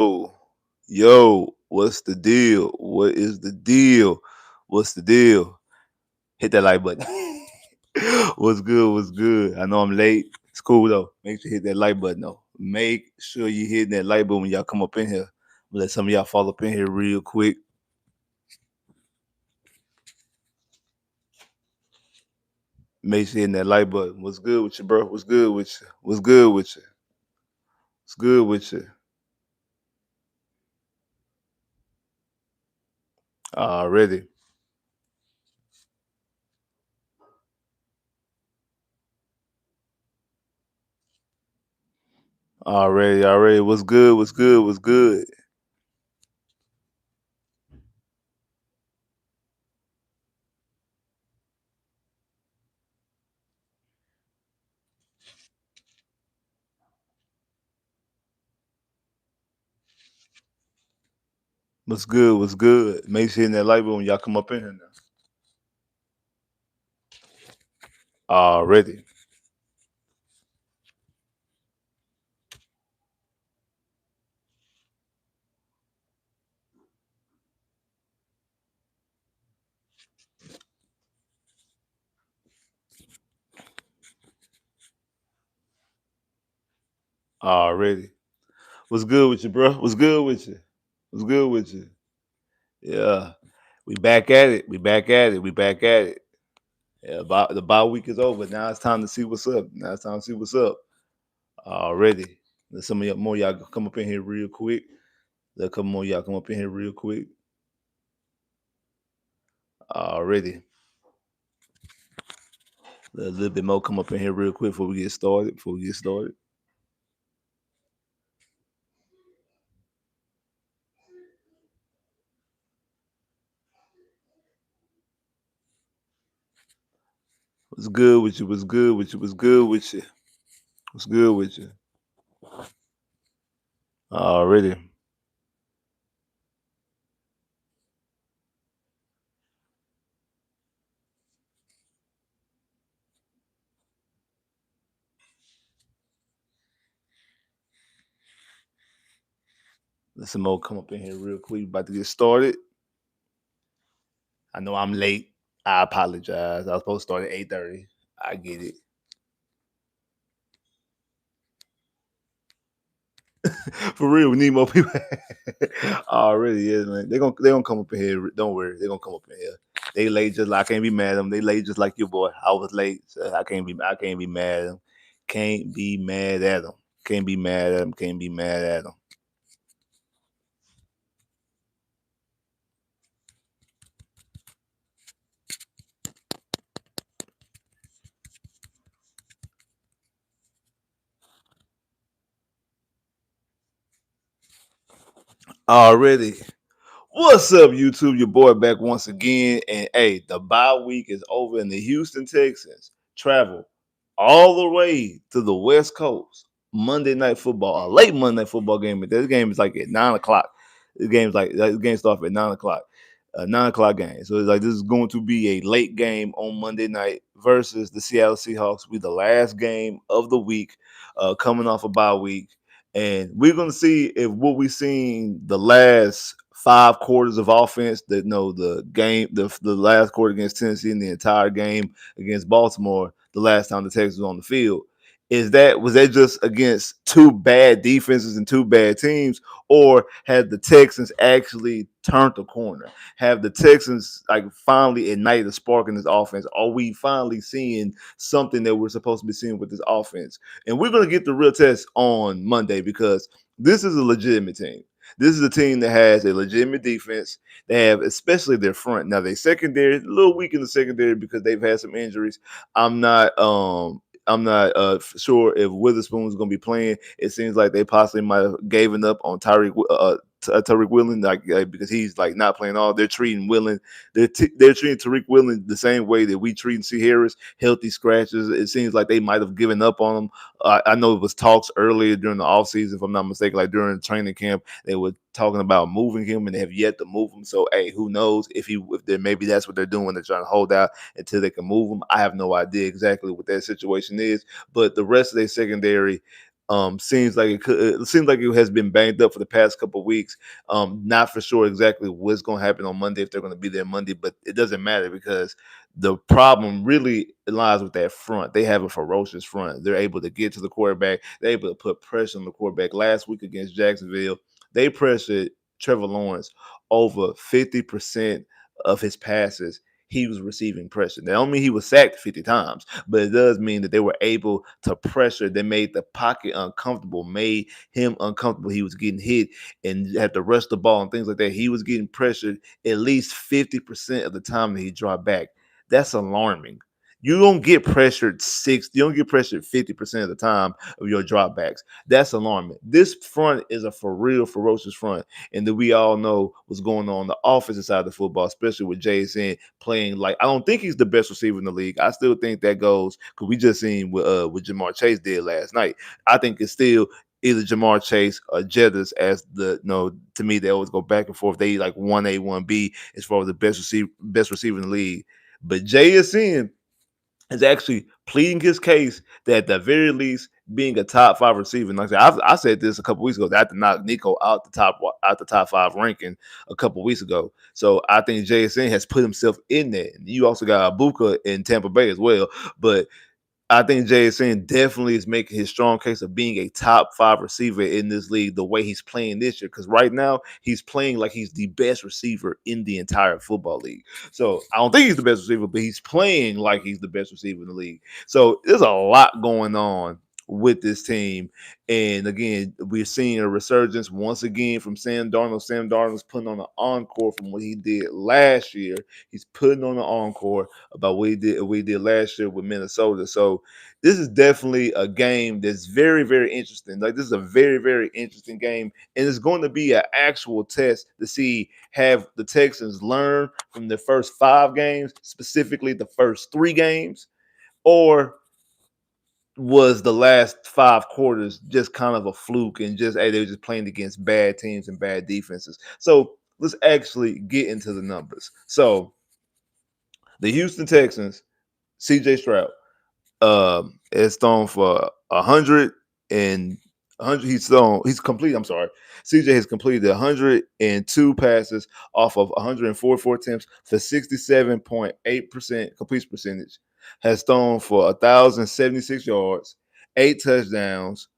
Yo, what's the deal? What is the deal? What's the deal? Hit that like button. What's good? What's good? I know I'm late. It's cool though. Make sure you hit that like button though. Make sure you hit that like button when y'all come up in here. Let some of y'all fall up in here real quick. Make sure you hit that like button. What's good with you, bro? What's good with you? What's good with you? What's good with you? Already. Already. What's good? What's good? What's good? What's good? What's good? Make sure you hit that like button when y'all come up in here now. Already. Already. What's good with you, bro? What's good with you? What's good with you? Yeah. We back at it. We back at it. We back at it. Yeah, the bye week is over. Now it's time to see what's up. Now it's time to see what's up. Already. Let some of y'all more y'all come up in here real quick. Let a couple more y'all come up in here real quick. Already. Let a little bit more come up in here real quick before we get started. Before we get started. What's good with you? What's good with you? What's good with you? What's good with you? Already. Let some more come up in here real quick. About to get started. I know I'm late. I apologize. I was supposed to start at 8:30. I get it. For real, we need more people. Already, yeah, man. They gonna come up in here. Don't worry, they gonna come up in here. They late just like I can't be mad at them. They late just like your boy. I was late, so I can't be mad at them. Can't be mad at them. Can't be mad at them. Can't be mad at them. Already. What's up, YouTube? Your boy back once again. And hey, the bye week is over, and the Houston Texans travel all the way to the West Coast. Monday night football, a late Monday night football game. This game is like at 9 o'clock. The game starts at 9 o'clock. A 9 o'clock game. So it's like this is going to be a late game on Monday night versus the Seattle Seahawks. Will be the last game of the week, coming off a bye week. And we're going to see if what we've seen the last 5 quarters of offense, that no, the last quarter against Tennessee and the entire game against Baltimore, the last time the Texans were on the field, was that just against two bad defenses and two bad teams, or had the Texans actually turned the corner? Have the Texans like finally ignited a spark in this offense? Are we finally seeing something that we're supposed to be seeing with this offense? And we're going to get the real test on Monday because this is a legitimate team. This is a team that has a legitimate defense. They have, especially their front. Now, their secondary, a little weak in the secondary because they've had some injuries. I'm not sure if Witherspoon is going to be playing. It seems like they possibly might have given up on Tariq Wheeling, because he's like not playing all. They're treating Wheeling, they're treating Tariq Wheeling the same way that we treat C. Harris, healthy scratches. It seems like they might have given up on him. I know it was talks earlier during the offseason, if I'm not mistaken, like during the training camp, they were talking about moving him, and they have yet to move him. So, hey, who knows if they maybe that's what they're doing. They're trying to hold out until they can move him. I have no idea exactly what that situation is, but the rest of their secondary, It seems like it has been banged up for the past couple of weeks. Not for sure exactly what's going to happen on Monday, if they're going to be there Monday, but it doesn't matter because the problem really lies with that front. They have a ferocious front. They're able to get to the quarterback. They're able to put pressure on the quarterback. Last week against Jacksonville, they pressured Trevor Lawrence over 50% of his passes. He was receiving pressure. That don't mean he was sacked 50 times, but it does mean that they were able to pressure. They made the pocket uncomfortable, made him uncomfortable. He was getting hit and had to rush the ball and things like that. He was getting pressured at least 50% of the time that he dropped back. That's alarming. You don't get pressured 50% of the time of your dropbacks. That's alarming. This front is a for real ferocious front. And then we all know what's going on the offensive side of the football, especially with JSN playing like I don't think he's the best receiver in the league. I still think that goes because we just seen what Jamar Chase did last night. I think it's still either Jamar Chase or Jettis as to me they always go back and forth. They like 1A, 1B as far as the best receiver in the league. But JSN is actually pleading his case that at the very least being a top 5 receiver. And like I said this a couple weeks ago. That I had to knock Nico out the top 5 ranking a couple weeks ago. So I think JSN has put himself in there. You also got Abuka in Tampa Bay as well, but I think JSN definitely is making his strong case of being a top 5 receiver in this league the way he's playing this year. Because right now he's playing like he's the best receiver in the entire football league. So I don't think he's the best receiver, but he's playing like he's the best receiver in the league. So there's a lot going on with this team. And again, we're seeing a resurgence once again from Sam Darnold. Sam Darnold's putting on an encore from what he did last year. He's putting on an encore about what he did last year with Minnesota. So this is definitely a game that's very, very interesting. Like this is a very, very interesting game. And it's going to be an actual test to see have the Texans learn from the first 5 games, specifically the first 3 games, or was the last 5 quarters just kind of a fluke and just they were just playing against bad teams and bad defenses. So let's actually get into the numbers. So the Houston Texans, CJ Stroud, is thrown for 100 and 100. He's complete. I'm sorry. CJ has completed 102 passes off of 144 attempts for 67.8% completion percentage. Has thrown for 1,076 yards, 8 touchdowns,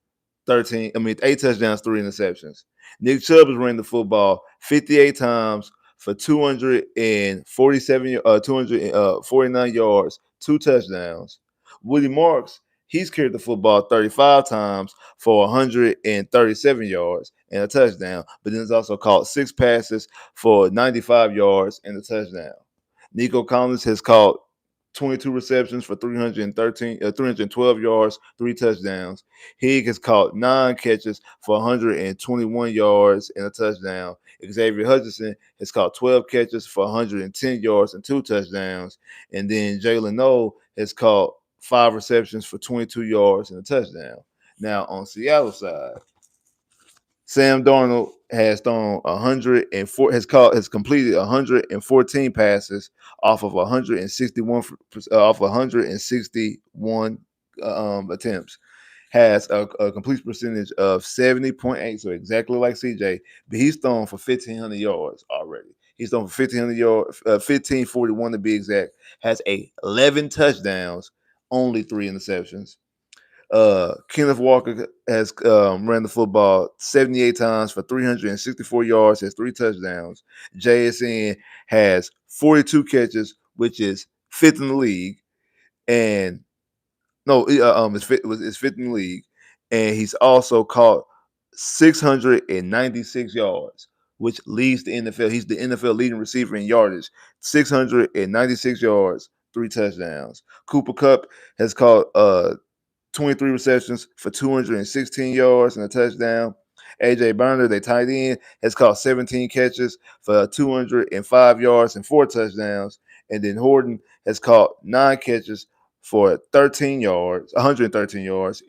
8 touchdowns, 3 interceptions. Nick Chubb has ran the football 58 times for 249 yards, 2 touchdowns. Woody Marks, he's carried the football 35 times for 137 yards and a touchdown, but then he's also caught 6 passes for 95 yards and a touchdown. Nico Collins has caught 22 receptions for 312 yards, 3 touchdowns. Higg has caught 9 catches for 121 yards and a touchdown. Xavier Hutchinson has caught 12 catches for 110 yards and 2 touchdowns. And then Jaylin Noel has caught 5 receptions for 22 yards and a touchdown. Now on Seattle side, Sam Darnold has thrown 104 has completed 114 passes off of 161 attempts. Has a complete percentage of 70.8, so exactly like CJ, but he's thrown for 1,500 yards already. He's thrown for 1,500 yards, 1,541 to be exact. Has 11 touchdowns, only 3 interceptions. Kenneth Walker has ran the football 78 times for 364 yards, has 3 touchdowns. JSN has 42 catches, which is 5th in the league, and it's fifth in the league, and he's also caught 696 yards, which leads the NFL. He's the NFL leading receiver in yardage, 696 yards, 3 touchdowns. Cooper Kupp has caught 23 receptions for 216 yards and a touchdown. AJ Burner, they tight end, has caught 17 catches for 205 yards and 4 touchdowns. And then Horton has caught 9 catches for 113 yards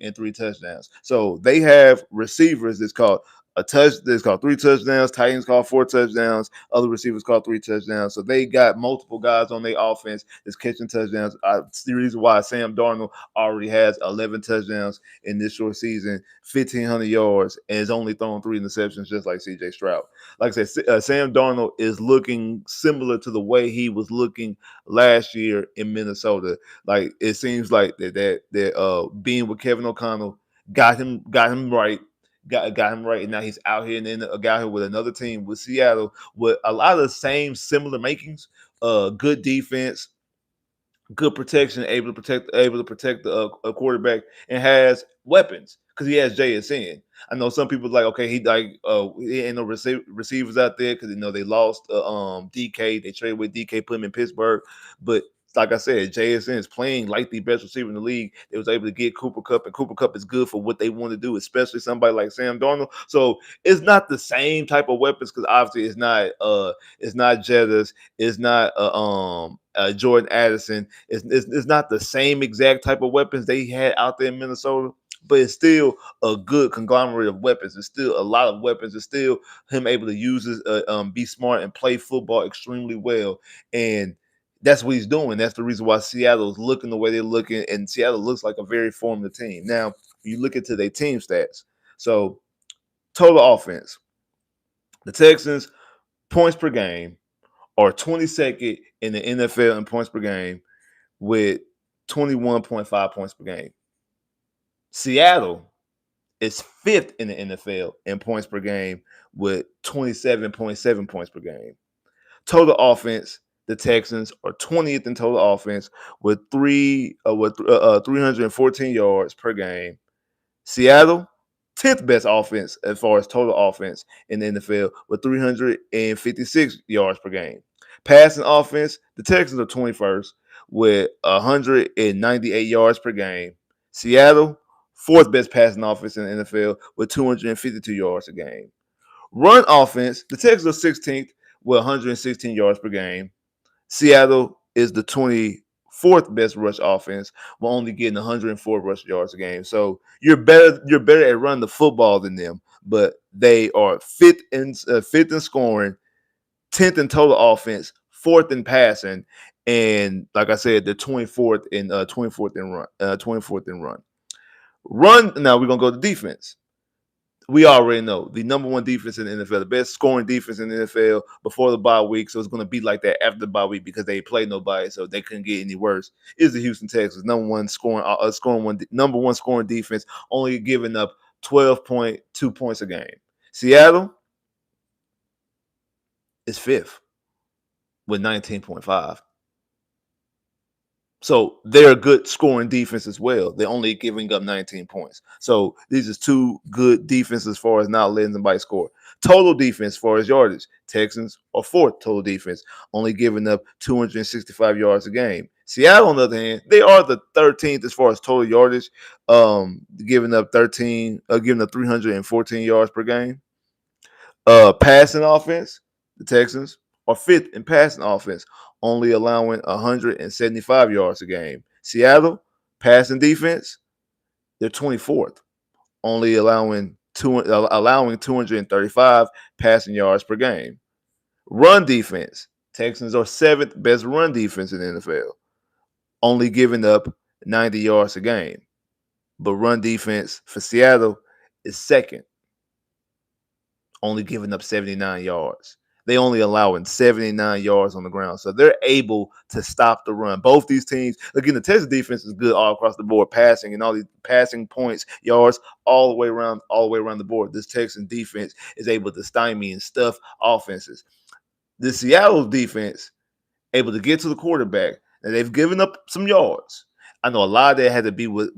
and 3 touchdowns. So they have receivers that's caught a touch. There's called 3 touchdowns. Titans called 4 touchdowns. Other receivers called 3 touchdowns. So they got multiple guys on their offense that's catching touchdowns. It's the reason why Sam Darnold already has 11 touchdowns in this short season, 1,500 yards, and has only thrown 3 interceptions, just like C.J. Stroud. Like I said, Sam Darnold is looking similar to the way he was looking last year in Minnesota. Like it seems like that being with Kevin O'Connell got him right. Got him right, and now he's out here and then got here with another team with Seattle with a lot of the same similar makings. Good defense, good protection, able to protect the quarterback, and has weapons because he has JSN. I know some people like, okay, he ain't no receivers out there because they lost DK. They traded with DK, put him in Pittsburgh, but like I said, JSN is playing like the best receiver in the league. They was able to get Cooper Kupp, and Cooper Kupp is good for what they want to do, especially somebody like Sam Darnold. So it's not the same type of weapons because obviously it's not Jettas, it's not Jordan Addison. It's not the same exact type of weapons they had out there in Minnesota, but it's still a good conglomerate of weapons. It's still a lot of weapons. It's still him able to use his be smart and play football extremely well. And that's what he's doing. That's the reason why Seattle is looking the way they're looking, and Seattle looks like a very formative team. Now, you look into their team stats. So, total offense, the Texans points per game are 22nd in the NFL in points per game with 21.5 points per game. Seattle is 5th in the NFL in points per game with 27.7 points per game. Total offense, the Texans are 20th in total offense with 314 yards per game. Seattle, 10th best offense as far as total offense in the NFL with 356 yards per game. Passing offense, the Texans are 21st with 198 yards per game. Seattle, 4th best passing offense in the NFL with 252 yards a game. Run offense, the Texans are 16th with 116 yards per game. Seattle is the 24th best rush offense, while only getting 104 rush yards a game. So you're better at running the football than them, but they are fifth in scoring, 10th in total offense, 4th in passing, and like I said, the 24th in run. 24th in run. Now we're gonna go to defense. We already know the number one defense in the NFL, the best scoring defense in the NFL before the bye week. So it's going to be like that after the bye week because they played nobody, so they couldn't get any worse. Is the Houston Texans number one scoring defense, only giving up 12.2 points a game. Seattle is 5th with 19.5. So they're a good scoring defense as well. They're only giving up 19 points. So these are two good defenses as far as not letting somebody score. Total defense as far as yardage, Texans are 4th total defense, only giving up 265 yards a game. Seattle, on the other hand, they are the 13th as far as total yardage, giving up 314 yards per game. Passing offense, the Texans are 5th in passing offense, only allowing 175 yards a game. Seattle, passing defense, they're 24th, only allowing 235 passing yards per game. Run defense, Texans are 7th best run defense in the NFL, only giving up 90 yards a game. But run defense for Seattle is 2nd, only giving up 79 yards. They only allowing 79 yards on the ground. So they're able to stop the run. Both these teams, again, the Texas defense is good all across the board, passing and all these passing points, yards, all the way around the board. This Texan defense is able to stymie and stuff offenses. The Seattle defense able to get to the quarterback, and they've given up some yards. I know a lot of that had to be with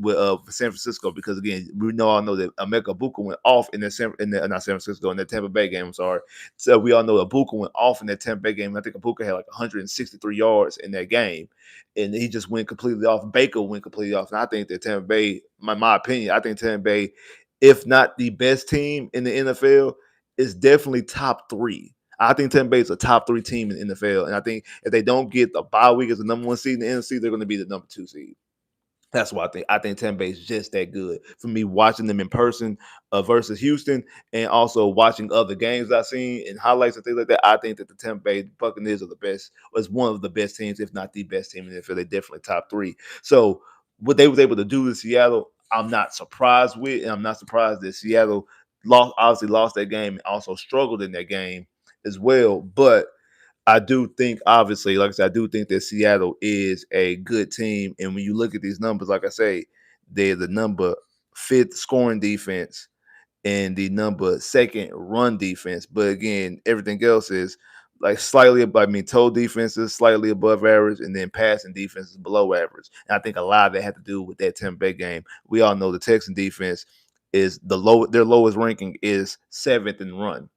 San Francisco because again, all know that Emeka Buka went off in the Tampa Bay game. I'm sorry. So we all know that Buka went off in that Tampa Bay game. I think Buka had like 163 yards in that game, and he just went completely off. Baker went completely off, and I think that Tampa Bay, my opinion, I think Tampa Bay, if not the best team in the NFL, is definitely top 3. I think Tampa Bay is a top 3 team in the NFL, and I think if they don't get the bye week as the number 1 seed in the NFC, they're going to be the number 2 seed. That's why I think Tampa Bay is just that good. For me, watching them in person versus Houston, and also watching other games I've seen and highlights and things like that, I think that the Tampa Bay Buccaneers are the best, was one of the best teams, if not the best team in the NFL. They're definitely top three. So what they was able to do in Seattle, I'm not surprised with, and I'm not surprised that Seattle lost that game and also struggled in that game as well. But I do think, obviously, like I said, I do think that Seattle is a good team. And when you look at these numbers, like I say, they're the number fifth scoring defense and the number second run defense. But again, everything else is like slightly above, I mean, total defense is slightly above average, and then passing defense is below average. And I think a lot of that had to do with that Tampa Bay game. We all know the Texan defense is their lowest ranking is seventh in run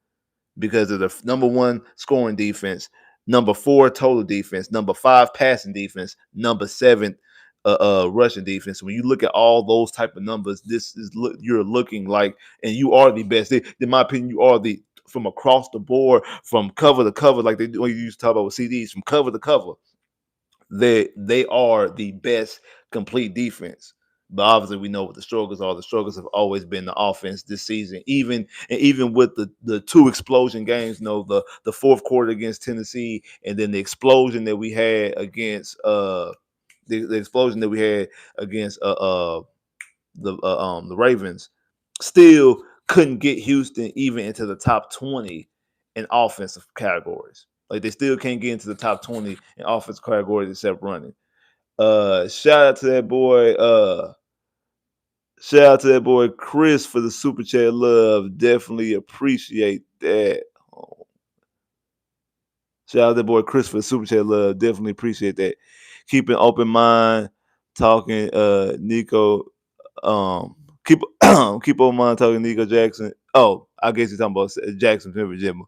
because of the number one scoring defense, number four total defense, number five passing defense, number seven rushing defense. When you look at all those type of numbers, you're looking like, and you are the best. In my opinion, you are the from across the board, from cover to cover, like they do when you used to talk about with CDs, from cover to cover. They are the best complete defense. But obviously, we know what the struggles are. The struggles have always been the offense this season. Even with the two explosion games, the fourth quarter against Tennessee, and then the explosion that we had against the explosion that we had against the Ravens, still couldn't get Houston even into the top 20 in offensive categories. Like they still can't get into the top 20 in offensive categories except running. Shout out to that boy. Shout out to that boy Chris for the super chat love. Definitely appreciate that. Shout out to that boy Chris for the super chat love. Definitely appreciate that. Keep an open mind. Talking Nico. Keep keep open mind talking Nico Jackson. Oh, I guess he's talking about Jackson, Virginia.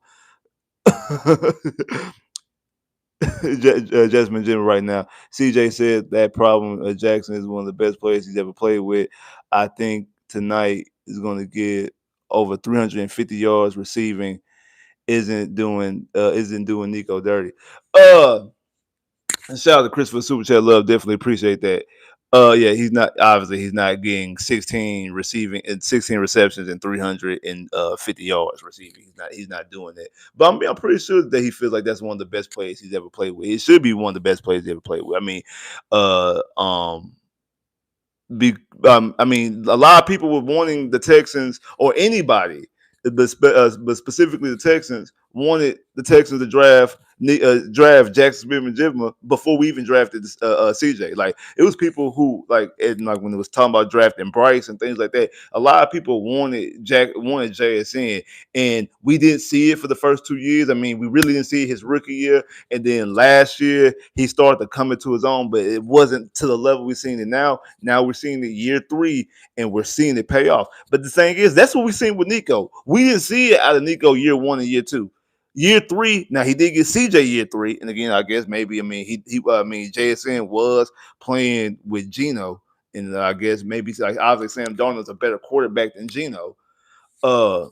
Jasmine Jimmy right now. CJ said that problem. Jackson is one of the best players he's ever played with. I think tonight is going to get over 350 yards receiving. Isn't doing Nico dirty. Shout out to Christopher Super Chat Love. Definitely appreciate that. Yeah, he's not getting 16 receiving and 16 receptions and 350 yards receiving. He's not doing that. But I'm pretty sure that he feels like that's one of the best players he's ever played with. It should be one of the best players he ever played with. I mean, uh, um, I mean, a lot of people were wanting the Texans or anybody, but specifically the Texans wanted the Texans to draft Jackson Smith-Njigba before we even drafted CJ. Like it was people who like when it was talking about drafting Bryce and things like that. A lot of people wanted JSN, and we didn't see it for the first 2 years. I mean, we really didn't see it his rookie year, and then last year he started to come into his own, but it wasn't to the level we're seeing it now. Now we're seeing it year three, and we're seeing it pay off. But the thing is, that's what we've seen with Nico. We didn't see it out of Nico year one and year two. Year three, now he did get CJ year three, and again, I guess maybe JSN was playing with Geno, and I guess maybe like obviously Sam Darnold's a better quarterback than Geno. Uh,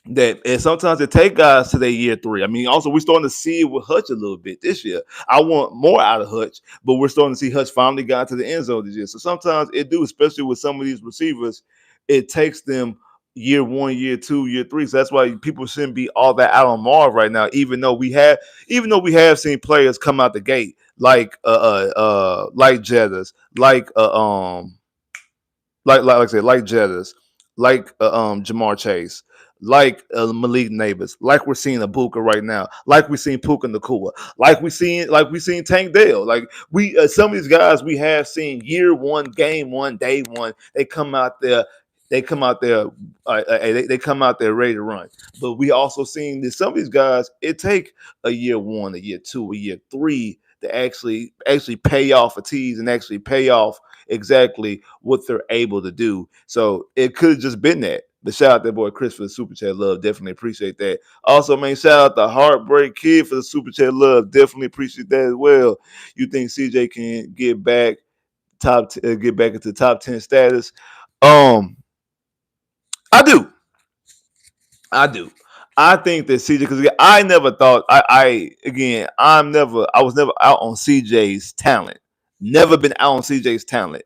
that and sometimes it take guys to their year three. I mean, also we're starting to see it with Hutch a little bit this year. I want more out of Hutch, but we're starting to see Hutch finally got to the end zone this year. So sometimes it do, especially with some of these receivers, it takes them year one, year two, year three. So that's why people shouldn't be all that out on Marv right now, even though we have seen players come out the gate like Jettas, like I said, like Jettas, like Jamar Chase, like Malik Neighbors, like we're seeing Abuka right now, like we're seeing Puka Nakua, like we seen Tank Dell. Like we some of these guys we have seen year one, game one, day one. They come out there. They come out there. They come out there ready to run. But we also seen that some of these guys. It take a year one, a year two, a year three to actually pay off a tease and actually pay off exactly what they're able to do. So it could have just been that. But shout out that boy Chris for the super chat love. Definitely appreciate that. Also, man, shout out the Heartbreak Kid for the super chat love. Definitely appreciate that as well. You think CJ can get back into top 10 status? I do. I do. I think that CJ, because I never thought I was never out on CJ's talent. Never been out on CJ's talent.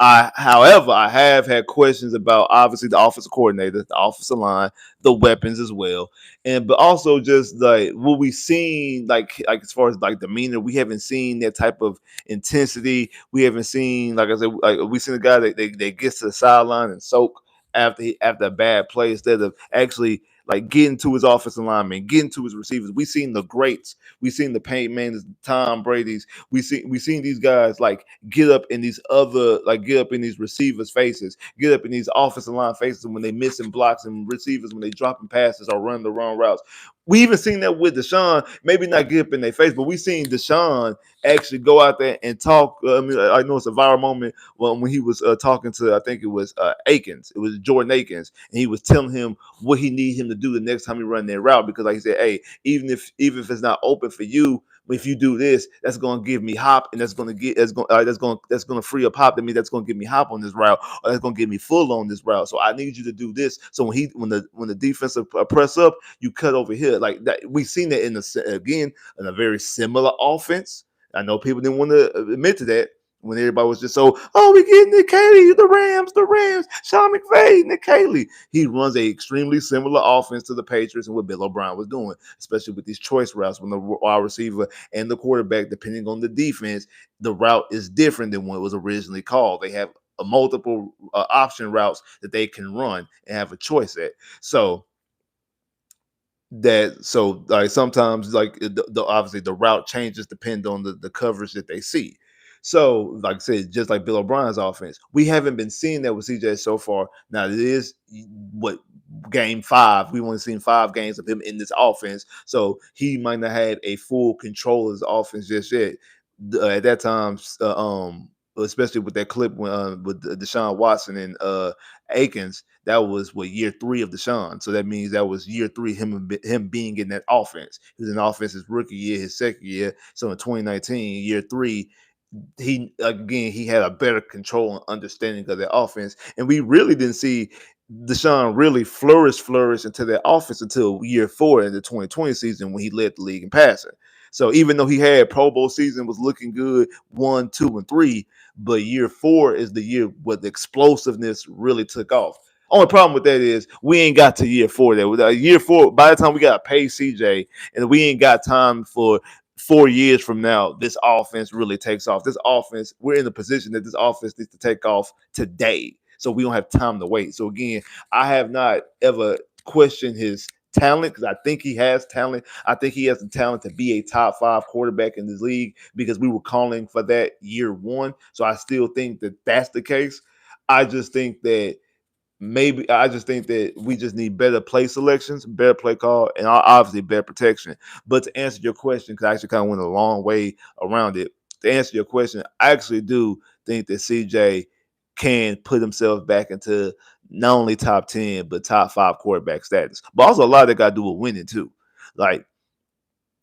However, I have had questions about obviously the offensive coordinator, the offensive line, the weapons as well, and but also just like what we seen, like as far as like demeanor, we haven't seen that type of intensity. We haven't seen, like I said, like we seen a guy that gets to the sideline and soak after a bad play instead of actually like getting to his offensive lineman, getting to his receivers. We seen the greats, we seen the Peyton Mannings, Tom Brady's. We seen these guys like get up in these receivers' faces, get up in these offensive line faces when they missing blocks and receivers when they dropping passes or running the wrong routes. We even seen that with Deshaun, maybe not get up in their face, but we seen Deshaun actually go out there and talk. I know it's a viral moment when he was talking to, I think it was Akins, it was Jordan Akins, and he was telling him what he need him to do the next time he run that route because, like he said, hey, even if it's not open for you, if you do this, that's going to give me hop, and that's going to free up hop. To me, that's going to give me hop on this route, or that's going to give me full on this route. So I need you to do this. So when the defensive press up, you cut over here like that. We've seen that in a very similar offense. I know people didn't want to admit to that when everybody was just so, oh, we getting Nick Haley, the Rams, Sean McVay, Nick Haley. He runs a extremely similar offense to the Patriots and what Bill O'Brien was doing, especially with these choice routes when the wide receiver and the quarterback, depending on the defense, the route is different than what was originally called. They have a multiple option routes that they can run and have a choice at. So like sometimes like obviously the route changes depend on the coverage that they see. So like I said, just like Bill O'Brien's offense, we haven't been seeing that with CJ so far. Now it is what game 5. We've only seen 5 games of him in this offense, so he might not have a full control of his offense just yet. At that time, especially with that clip with Deshaun Watson and Akins, that was what year 3 of Deshaun. So that means that was year 3 him being in that offense. He was in offense his rookie year, his second year. So in 2019, year 3, he had a better control and understanding of the offense, and we really didn't see Deshaun really flourish into that offense until year 4 in the 2020 season when he led the league in passing. So even though he had Pro Bowl season, was looking good 1, 2, and 3, but year 4 is the year where the explosiveness really took off. Only problem with that is we ain't got to year 4 there. Year 4, by the time we got to pay CJ, and we ain't got time for 4 years from now, this offense really takes off. This offense, we're in the position that this offense needs to take off today. So we don't have time to wait. So again, I have not ever questioned his talent because I think he has talent. I think he has the talent to be a top 5 quarterback in this league because we were calling for that year 1. So I still think that that's the case. I just think that we just need better play selections, better play call, and obviously better protection. But to answer your question, because I actually kind of went a long way around it, to answer your question, I actually do think that CJ can put himself back into not only top 10, but top 5 quarterback status. But also a lot of that got to do with winning too. Like,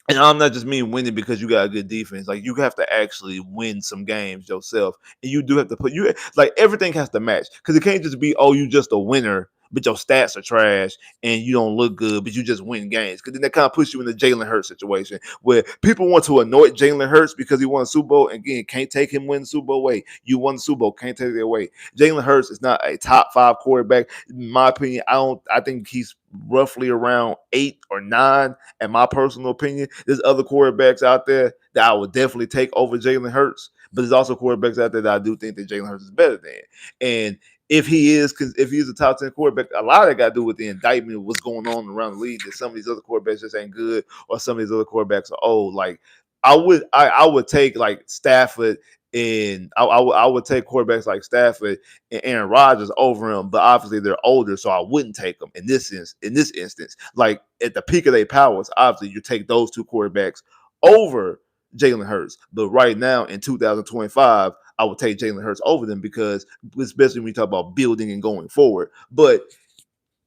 and I'm not just mean winning because you got a good defense. Like you have to actually win some games yourself, and you do have to put you like everything has to match because it can't just be you just a winner, but your stats are trash and you don't look good, but you just win games. Because then that kind of puts you in the Jalen Hurts situation where people want to anoint Jalen Hurts because he won a Super Bowl. And again, can't take him win the Super Bowl away. You won the Super Bowl, can't take it away. Jalen Hurts is not a top 5 quarterback, in my opinion. I think he's roughly around 8 or 9 in my personal opinion. There's other quarterbacks out there that I would definitely take over Jalen Hurts, but there's also quarterbacks out there that I do think that Jalen Hurts is better than. And if he's a top 10 quarterback, a lot of that got to do with the indictment of what's going on around the league, that some of these other quarterbacks just ain't good, or some of these other quarterbacks are old. Like I would take like Stafford, and I would take quarterbacks like Stafford and Aaron Rodgers over him, but obviously they're older, so I wouldn't take them in this instance. Like at the peak of their powers, obviously you take those 2 quarterbacks over Jalen Hurts. But right now in 2025, I would take Jalen Hurts over them because, especially when we talk about building and going forward. But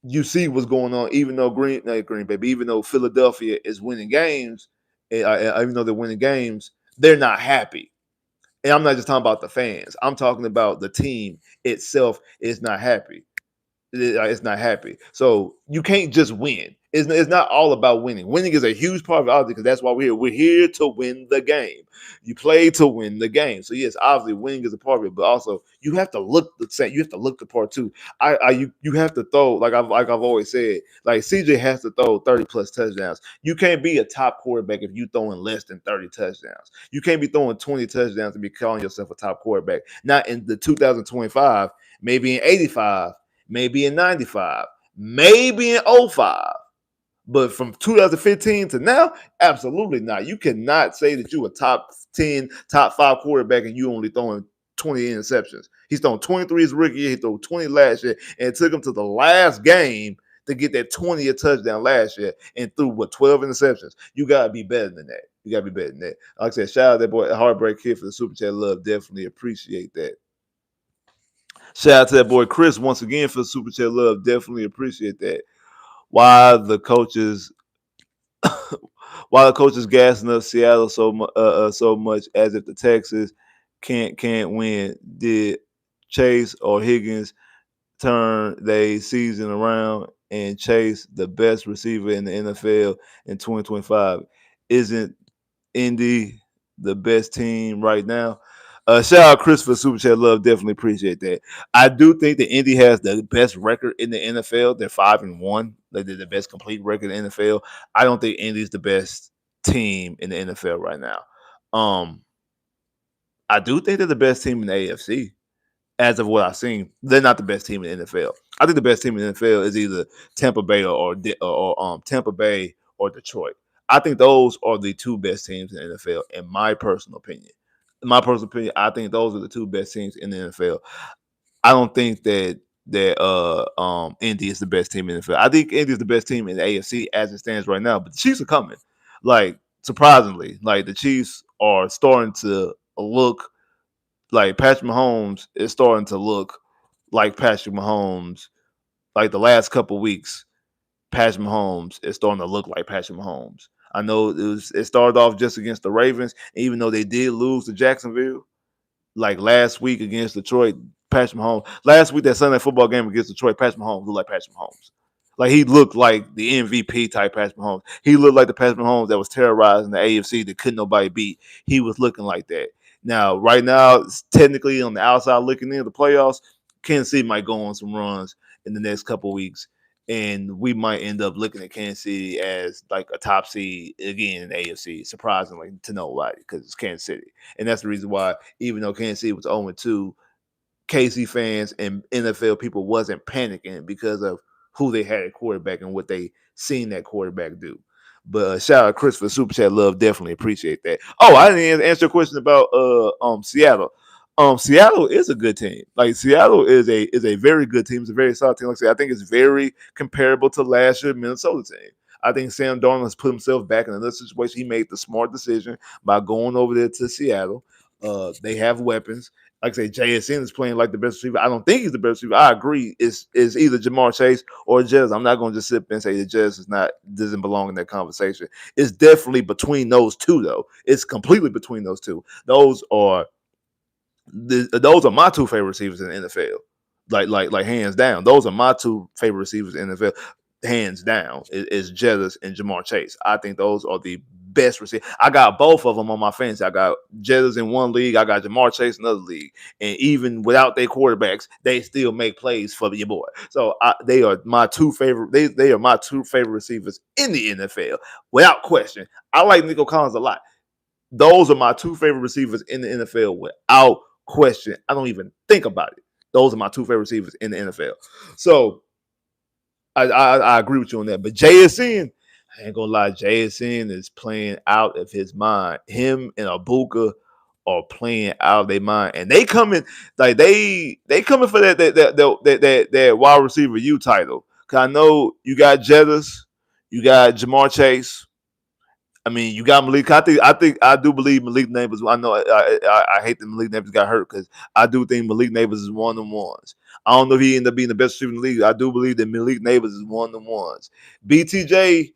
you see what's going on, even though even though Philadelphia is winning games, even though they're winning games, they're not happy. And I'm not just talking about the fans. I'm talking about the team itself is not happy. It's not happy. So you can't just win. It's not all about winning. Winning is a huge part of it because that's why we're here. We're here to win the game. You play to win the game. So yes, obviously winning is a part of it, but also you have to look the same. You have to look the part too. You have to throw like I've always said. Like CJ has to throw 30 plus touchdowns. You can't be a top quarterback if you throwing less than 30 touchdowns. You can't be throwing 20 touchdowns and be calling yourself a top quarterback. Not in the 2025, maybe in 85, maybe in 95, maybe in 05. But from 2015 to now, absolutely not. You cannot say that you a top 10, top 5 quarterback and you only throwing 20 interceptions. He's thrown 23 his rookie year. He threw 20 last year. And it took him to the last game to get that 20th touchdown last year and threw, 12 interceptions. You got to be better than that. You got to be better than that. Like I said, shout out that boy, Heartbreak Kid, for the Super Chat love. Definitely appreciate that. Shout out to that boy Chris once again for the Super Chat love. Definitely appreciate that. Why the coaches gassing up Seattle so much as if the Texans can't win. Did Chase or Higgins turn their season around and chase the best receiver in the NFL in 2025? Isn't Indy the best team right now? Shout out Chris for Super Chat love. Definitely appreciate that. I do think that Indy has the best record in the NFL. They're 5-1. They're the best complete record in the NFL. I don't think Indy's the best team in the NFL right now. I do think they're the best team in the AFC. As of what I've seen, they're not the best team in the NFL. I think the best team in the NFL is either Tampa Bay or Tampa Bay or Detroit. I think those are the two best teams in the NFL, in my personal opinion. In my personal opinion, I think those are the two best teams in the NFL. I don't think that Indy is the best team in the NFL. I think Indy is the best team in the AFC as it stands right now. But the Chiefs are coming. Like, surprisingly, like the Chiefs are starting to look like Patrick Mahomes is starting to look like Patrick Mahomes. Like the last couple weeks, Patrick Mahomes is starting to look like Patrick Mahomes. I know it started off just against the Ravens, even though they did lose to Jacksonville. Like last week against Detroit, Patrick Mahomes. Last week that Sunday football game against Detroit, Patrick Mahomes looked like Patrick Mahomes. Like he looked like the MVP type Patrick Mahomes. He looked like the Patrick Mahomes that was terrorizing the AFC that couldn't nobody beat. He was looking like that. Now, right now, technically on the outside looking in the playoffs, Kansas City might go on some runs in the next couple of weeks, and we might end up looking at Kansas City as like a top seed again in the AFC, surprisingly to nobody because it's Kansas City. And that's the reason why, even though Kansas City was 0-2, KC fans and NFL people wasn't panicking because of who they had at quarterback and what they seen that quarterback do. But shout out Chris for Super Chat love. Definitely appreciate that. Oh, I didn't answer your question about Seattle. Seattle is a good team. Like Seattle is a very good team. It's a very solid team. Like I said, I think it's very comparable to last year's Minnesota team. I think Sam Darnold has put himself back in another situation. He made the smart decision by going over there to Seattle. They have weapons. Like I say, JSN is playing like the best receiver. I don't think he's the best receiver. I agree. It's either Jamar Chase or Jez. I'm not going to just sit and say that Jez doesn't belong in that conversation. It's definitely between those two, though. It's completely between those two. Those are my two favorite receivers in the NFL. Like hands down. Those are my two favorite receivers in the NFL. Hands down is Jettis and Jamar Chase. I think those are the best receivers. I got both of them on my fantasy. I got Jettis in one league. I got Jamar Chase in another league. And even without their quarterbacks, they still make plays for your boy. So they are my two favorite. They are my two favorite receivers in the NFL without question. I like Nico Collins a lot. Those are my two favorite receivers in the NFL without question. I don't even think about it. Those are my two favorite receivers in the NFL. So I agree with you on that. But JSN, I ain't gonna lie, JSN is playing out of his mind. Him and Abuka are playing out of their mind, and they coming like they coming for that wide receiver U title. Cause I know you got Jettis, you got Jamar Chase. I mean, you got Malik. I do believe Malik Neighbors. I know I hate that Malik Neighbors got hurt because I do think Malik Neighbors is one of the ones. I don't know if he ended up being the best receiver in the league. I do believe that Malik Neighbors is one of the ones. BTJ,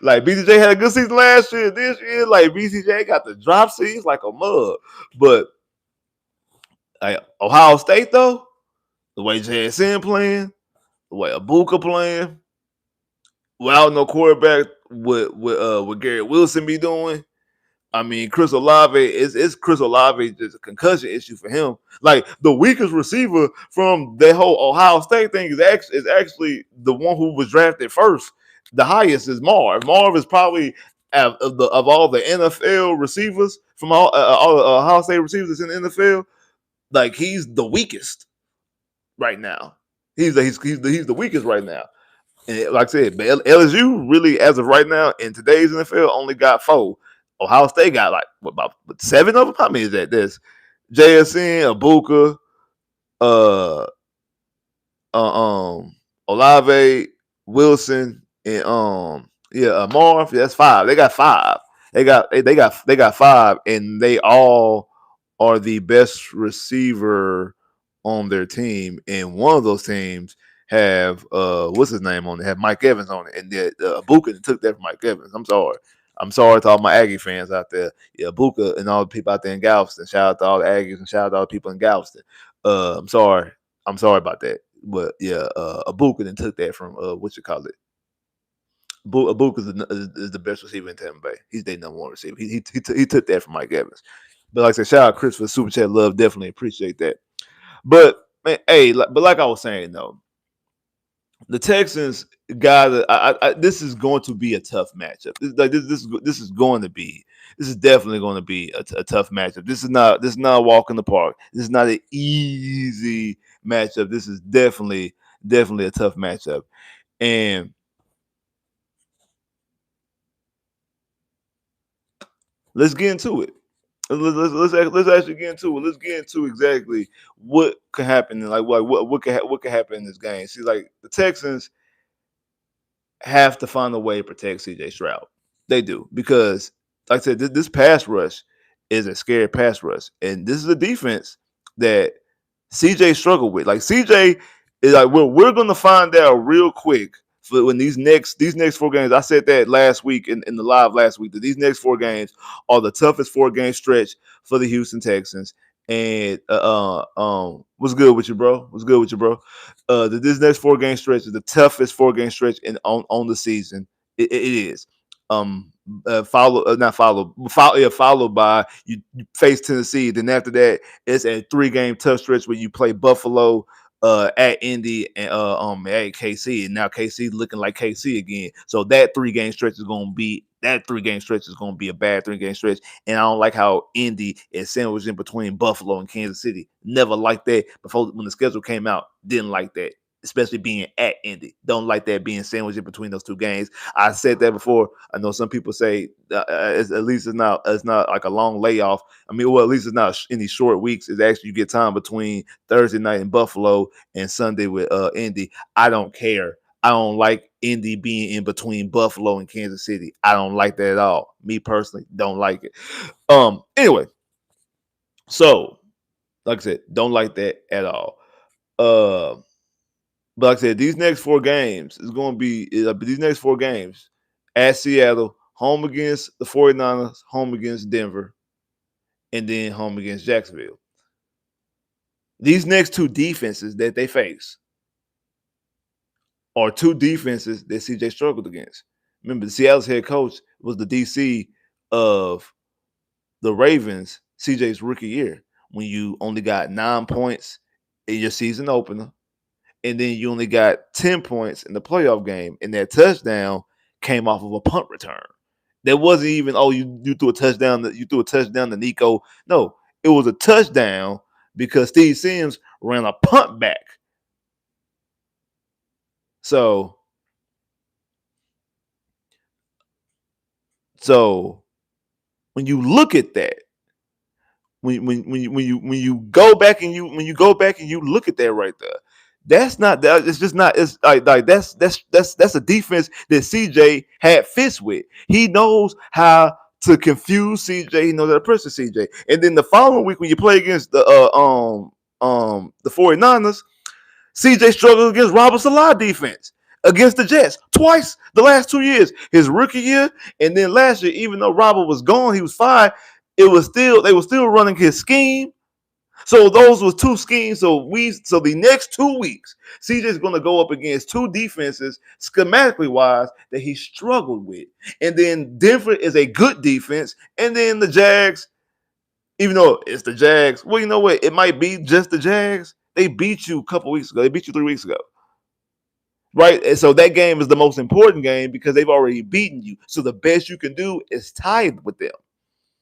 like BTJ had a good season last year. This year, like BTJ got the drop seats like a mug. But like Ohio State though, the way JSN playing, Ibuka playing without no quarterback, what Garrett Wilson be doing. I mean, Chris Olave is Chris Olave just a concussion issue for him. Like the weakest receiver from the whole Ohio State thing is actually the one who was drafted first. The highest is Marv. Marv is probably of all the NFL receivers from all the Ohio State receivers in the NFL. Like he's the weakest right now. He's the weakest right now. And like I said, LSU really, as of right now, in today's NFL, only got 4. Ohio State got like about 7 of them. How many is that? There's JSN, Ibuka, uh, Olave, Wilson, and Marv. That's 5. They got 5. They got 5, and they all are the best receiver on their team. And one of those teams have what's his name on it? Have Mike Evans on it, and Ibuka took that from Mike Evans. I'm sorry. I'm sorry to all my Aggie fans out there. Yeah, Ibuka and all the people out there in Galveston. Shout out to all the Aggies and shout out to all the people in Galveston. I'm sorry. I'm sorry about that. But yeah, Ibuka then took that from what you call it. Ibuka is the best receiver in Tampa Bay. He's their number 1 receiver. He took that from Mike Evans. But like I said, shout out Chris for the super chat love. Definitely appreciate that. But man, but like I was saying though, the Texans got. This is going to be a tough matchup. This is definitely going to be a tough matchup. This is not a walk in the park. This is not an easy matchup. This is definitely a tough matchup. And let's get into it. Let's actually get into it. Let's get into exactly what could happen and like what could happen in this game. See, like the Texans have to find a way to protect CJ Stroud. They do because, like I said, this pass rush is a scary pass rush, and this is a defense that CJ struggled with. Like CJ is like we're going to find out real quick for when these next 4 games. I said that last week in the live last week that these next 4 games are the toughest 4-game stretch for the Houston Texans. And what's good with you, bro? What's good with you, bro? This next 4-game stretch is the toughest 4-game stretch on the season. It is. Followed by you face Tennessee. Then after that, it's a 3-game tough stretch where you play Buffalo, at Indy, and at KC, and now KC looking like KC again. So that 3-game stretch is going to be a bad 3-game stretch. And I don't like how Indy is sandwiched in between Buffalo and Kansas City. Never liked that before when the schedule came out. Didn't like that. Especially being at Indy. Don't like that being sandwiched in between those 2 games. I said that before. I know some people say at least it's not like a long layoff. I mean, well, at least it's not any short weeks. It's actually you get time between Thursday night in Buffalo and Sunday with Indy. I don't care. I don't like Indy being in between Buffalo and Kansas City. I don't like that at all. Me personally, don't like it. Anyway, so like I said, don't like that at all. But like I said, these next 4 games is going to be these next 4 games at Seattle, home against the 49ers, home against Denver, and then home against Jacksonville. These next 2 defenses that they face are 2 defenses that CJ struggled against. Remember, the Seattle's head coach was the DC of the Ravens CJ's rookie year when you only got 9 points in your season opener. And then you only got 10 points in the playoff game, and that touchdown came off of a punt return. There wasn't even, you threw a touchdown to Nico. No, it was a touchdown because Steve Sims ran a punt back. So when you look at that, when you go back and you look at that right there, that's not that. It's just not. It's like that's a defense that CJ had fits with. He knows how to confuse CJ. He knows how to pressure CJ. And then the following week when you play against the 49ers, CJ struggled against Robert Salah defense against the Jets twice the last 2 years. His rookie year and then last year, even though Robert was gone, he was fine. They were still running his scheme. So those was two schemes. So the next 2 weeks, CJ's going to go up against two defenses schematically wise that he struggled with, and then Denver is a good defense, and then the Jags. Even though it's the Jags, well, you know what? It might be just the Jags. They beat you a couple weeks ago. They beat you 3 weeks ago, right? And so that game is the most important game because they've already beaten you. So the best you can do is tie with them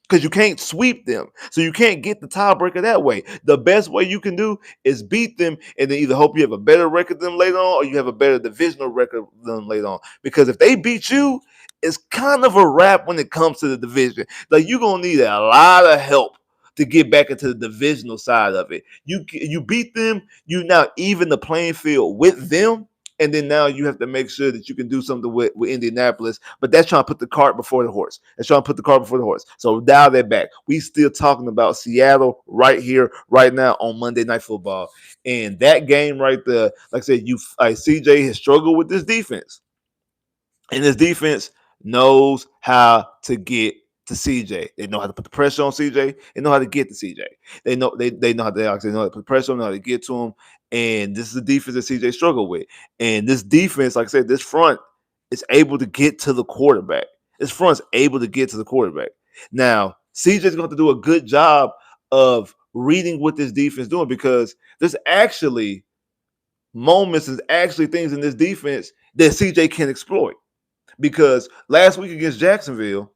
because you can't sweep them. So you can't get the tiebreaker that way. The best way you can do is beat them and then either hope you have a better record than them later on or you have a better divisional record than them later on. Because if they beat you, it's kind of a wrap when it comes to the division. Like you're going to need a lot of help to get back into the divisional side of it. You beat them, you now even the playing field with them. And then now you have to make sure that you can do something with Indianapolis. But that's trying to put the cart before the horse. That's trying to put the cart before the horse. So dial that back. We still talking about Seattle right here, right now on Monday Night Football. And that game right there, like I said, CJ has struggled with this defense. And this defense knows how to get to CJ. They know how to put the pressure on CJ. They know how to get to CJ. They know how to put pressure on him, know how to get to him. And this is the defense that CJ struggled with. And this defense, like I said, this front is able to get to the quarterback. This front's able to get to the quarterback. Now, CJ's going to do a good job of reading what this defense is doing because there's actually moments, there's actually things in this defense that CJ can exploit. Because last week against Jacksonville,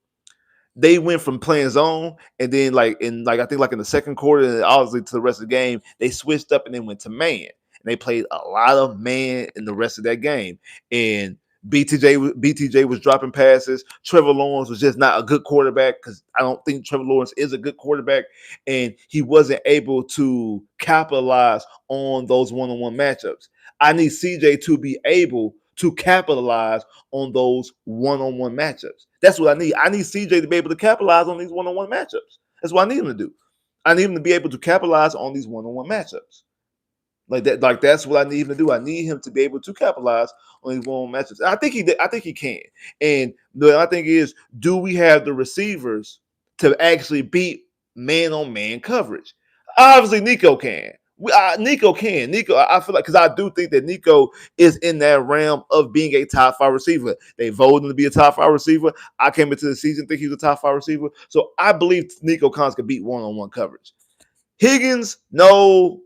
they went from playing zone and then I think in the second quarter and obviously to the rest of the game, they switched up and then went to man. And they played a lot of man in the rest of that game. And BTJ was dropping passes. Trevor Lawrence was just not a good quarterback because I don't think Trevor Lawrence is a good quarterback. And he wasn't able to capitalize on those one-on-one matchups. I need CJ to be able to capitalize on those one-on-one matchups. That's what I need. I need CJ to be able to capitalize on these one-on-one matchups. That's what I need him to do. I need him to be able to capitalize on these one-on-one matchups. That's what I need him to do. I need him to be able to capitalize on these one-on-one matchups. And I think he can. And the thing is, do we have the receivers to actually beat man-on-man coverage? Obviously, Nico can. Nico can. Nico, I feel like because I do think that Nico is in that realm of being a top 5 receiver. They voted him to be a top 5 receiver. I came into the season thinking he was a top 5 receiver. So I believe Nico Collins can beat one-on-one coverage. Higgins, no.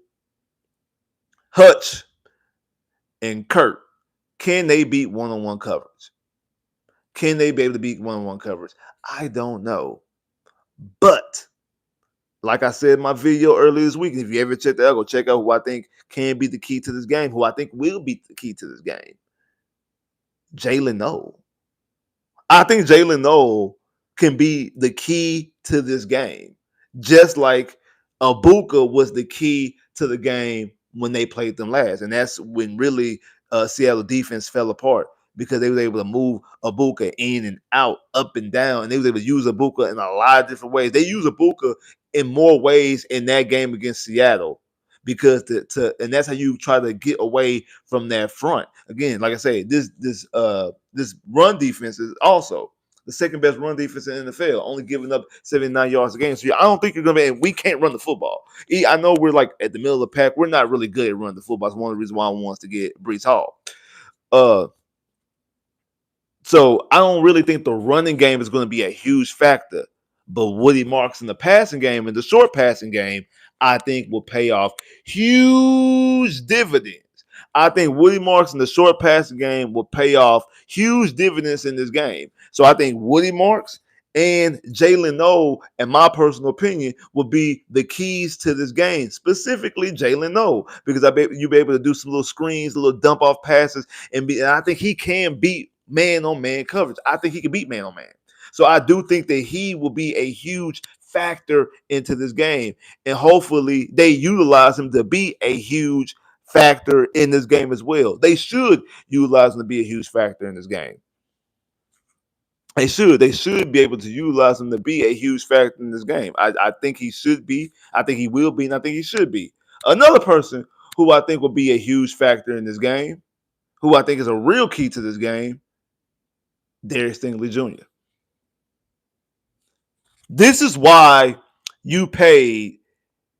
Hutch and Kurt, can they beat one-on-one coverage? Can they be able to beat one-on-one coverage? I don't know. But like I said in my video earlier this week, if you ever check that out, go check out who I think can be the key to this game, who I think will be the key to this game. Jaylin Noel. I think Jaylin Noel can be the key to this game, just like Abuka was the key to the game when they played them last. And that's when really Seattle defense fell apart because they were able to move Abuka in and out, up and down, and they were able to use Abuka in a lot of different ways. They use Abuka in more ways in that game against Seattle because and that's how you try to get away from that front. Again, like I say, this run defense is also the second best run defense in the NFL, only giving up 79 yards a game. So I don't think you're going to be, and we can't run the football. I know we're like at the middle of the pack. We're not really good at running the football. It's one of the reasons why I want us to get Breece Hall. So I don't really think the running game is going to be a huge factor. But Woody Marks in the passing game and the short passing game, I think will pay off huge dividends. I think Woody Marks in the short passing game will pay off huge dividends in this game. So I think Woody Marks and Jaylin Noel, in my personal opinion, will be the keys to this game, specifically Jaylin Noel, because you'll be able to do some little screens, little dump off passes, and I think he can beat man-on-man coverage. I think he can beat man-on-man. So I do think that he will be a huge factor into this game, and hopefully they utilize him to be a huge factor in this game as well. They should utilize him to be a huge factor in this game. They should be able to utilize him to be a huge factor in this game. I think he should be. I think he will be, and I think he should be. Another person who I think will be a huge factor in this game, who I think is a real key to this game, Derek Stingley Jr. This is why you paid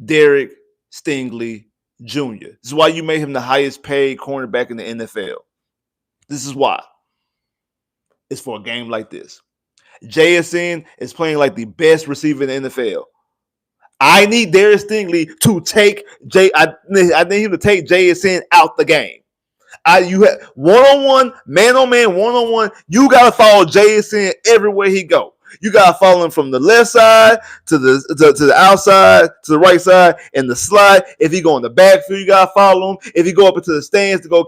Derek Stingley Jr. This is why you made him the highest paid cornerback in the NFL. This is why. It's for a game like this. JSN is playing like the best receiver in the NFL. I need Darius Stingley to take I need him to take JSN out the game. You have one-on-one, man-on-man, one-on-one. You gotta follow JSN everywhere he go. You gotta follow him from the left side to the outside, to the right side, and the slide. If he go in the backfield, you gotta follow him. If he go up into the stands to go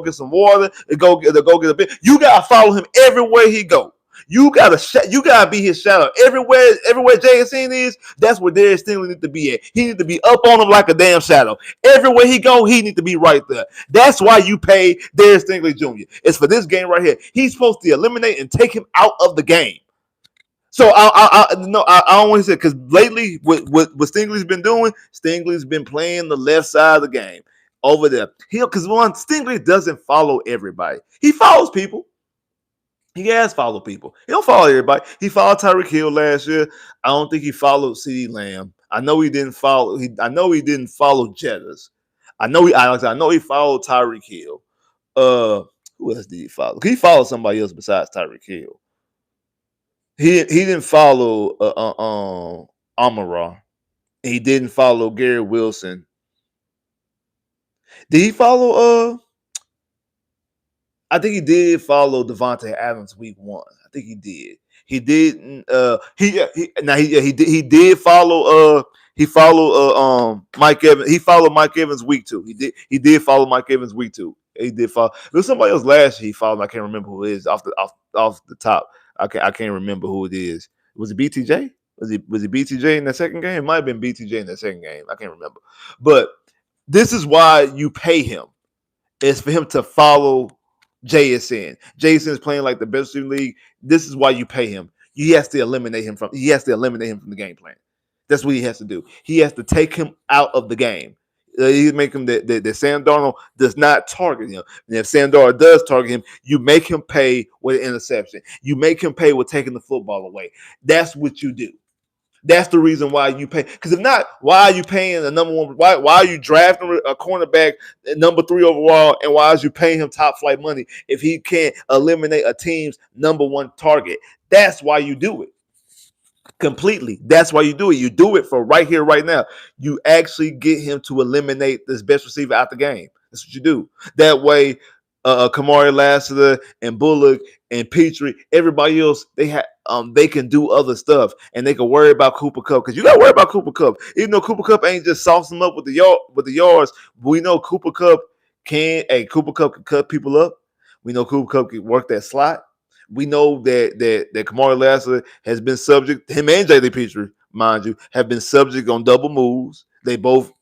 get some water, to go get a bit, you gotta follow him everywhere he go. You gotta be his shadow everywhere. Everywhere JSN is, that's where Darius Stingley need to be at. He need to be up on him like a damn shadow. Everywhere he go, he need to be right there. That's why you pay Darius Stingley Jr. It's for this game right here. He's supposed to eliminate and take him out of the game. So I don't want to say, because lately what Stingley's been doing, Stingley's been playing the left side of the game over there. Because Stingley doesn't follow everybody. He follows people. He has followed people. He don't follow everybody. He followed Tyreek Hill last year. I don't think he followed CeeDee Lamb. I know he didn't follow. I know he didn't follow Jettas. I know he followed Tyreek Hill. Who else did he follow? He followed somebody else besides Tyreek Hill. He didn't follow Amara. He didn't follow Gary Wilson. Did he follow I think he did follow Devontae Adams week 1. I think he did. He didn't. He did follow. He followed Mike Evans. He followed Mike Evans week 2. He did follow Mike Evans week 2. He did follow. There was somebody else last year he followed. I can't remember who it is off the top. I can't remember who it is. Was it BTJ? Was it BTJ in the second game? It might have been BTJ in the second game. I can't remember. But this is why you pay him. It's for him to follow JSN. JSN is playing like the best in the league. This is why you pay him. He has to eliminate him from the game plan. That's what he has to do. He has to take him out of the game. You make him that Sam Darnold does not target him. And if Sam Darnold does target him, you make him pay with an interception. You make him pay with taking the football away. That's what you do. That's the reason why you pay. Because if not, why are you paying the number one? Why are you drafting a cornerback number 3 overall? And why are you paying him top flight money if he can't eliminate a team's number 1 target? That's why you do it. Completely. That's why you do it. You do it for right here, right now. You actually get him to eliminate this best receiver out the game. That's what you do. That way, Kamari Lassiter and Bullock and Petrie, everybody else, they can do other stuff and they can worry about Cooper Kupp, because you got to worry about Cooper Kupp. Even though Cooper Kupp ain't just sauce him up with the yards, we know Cooper Kupp can cut people up. We know Cooper Kupp can work that slot. We know that Kamari Lassiter has been subject, him and J.D. Petrie, mind you, have been subject on double moves. They both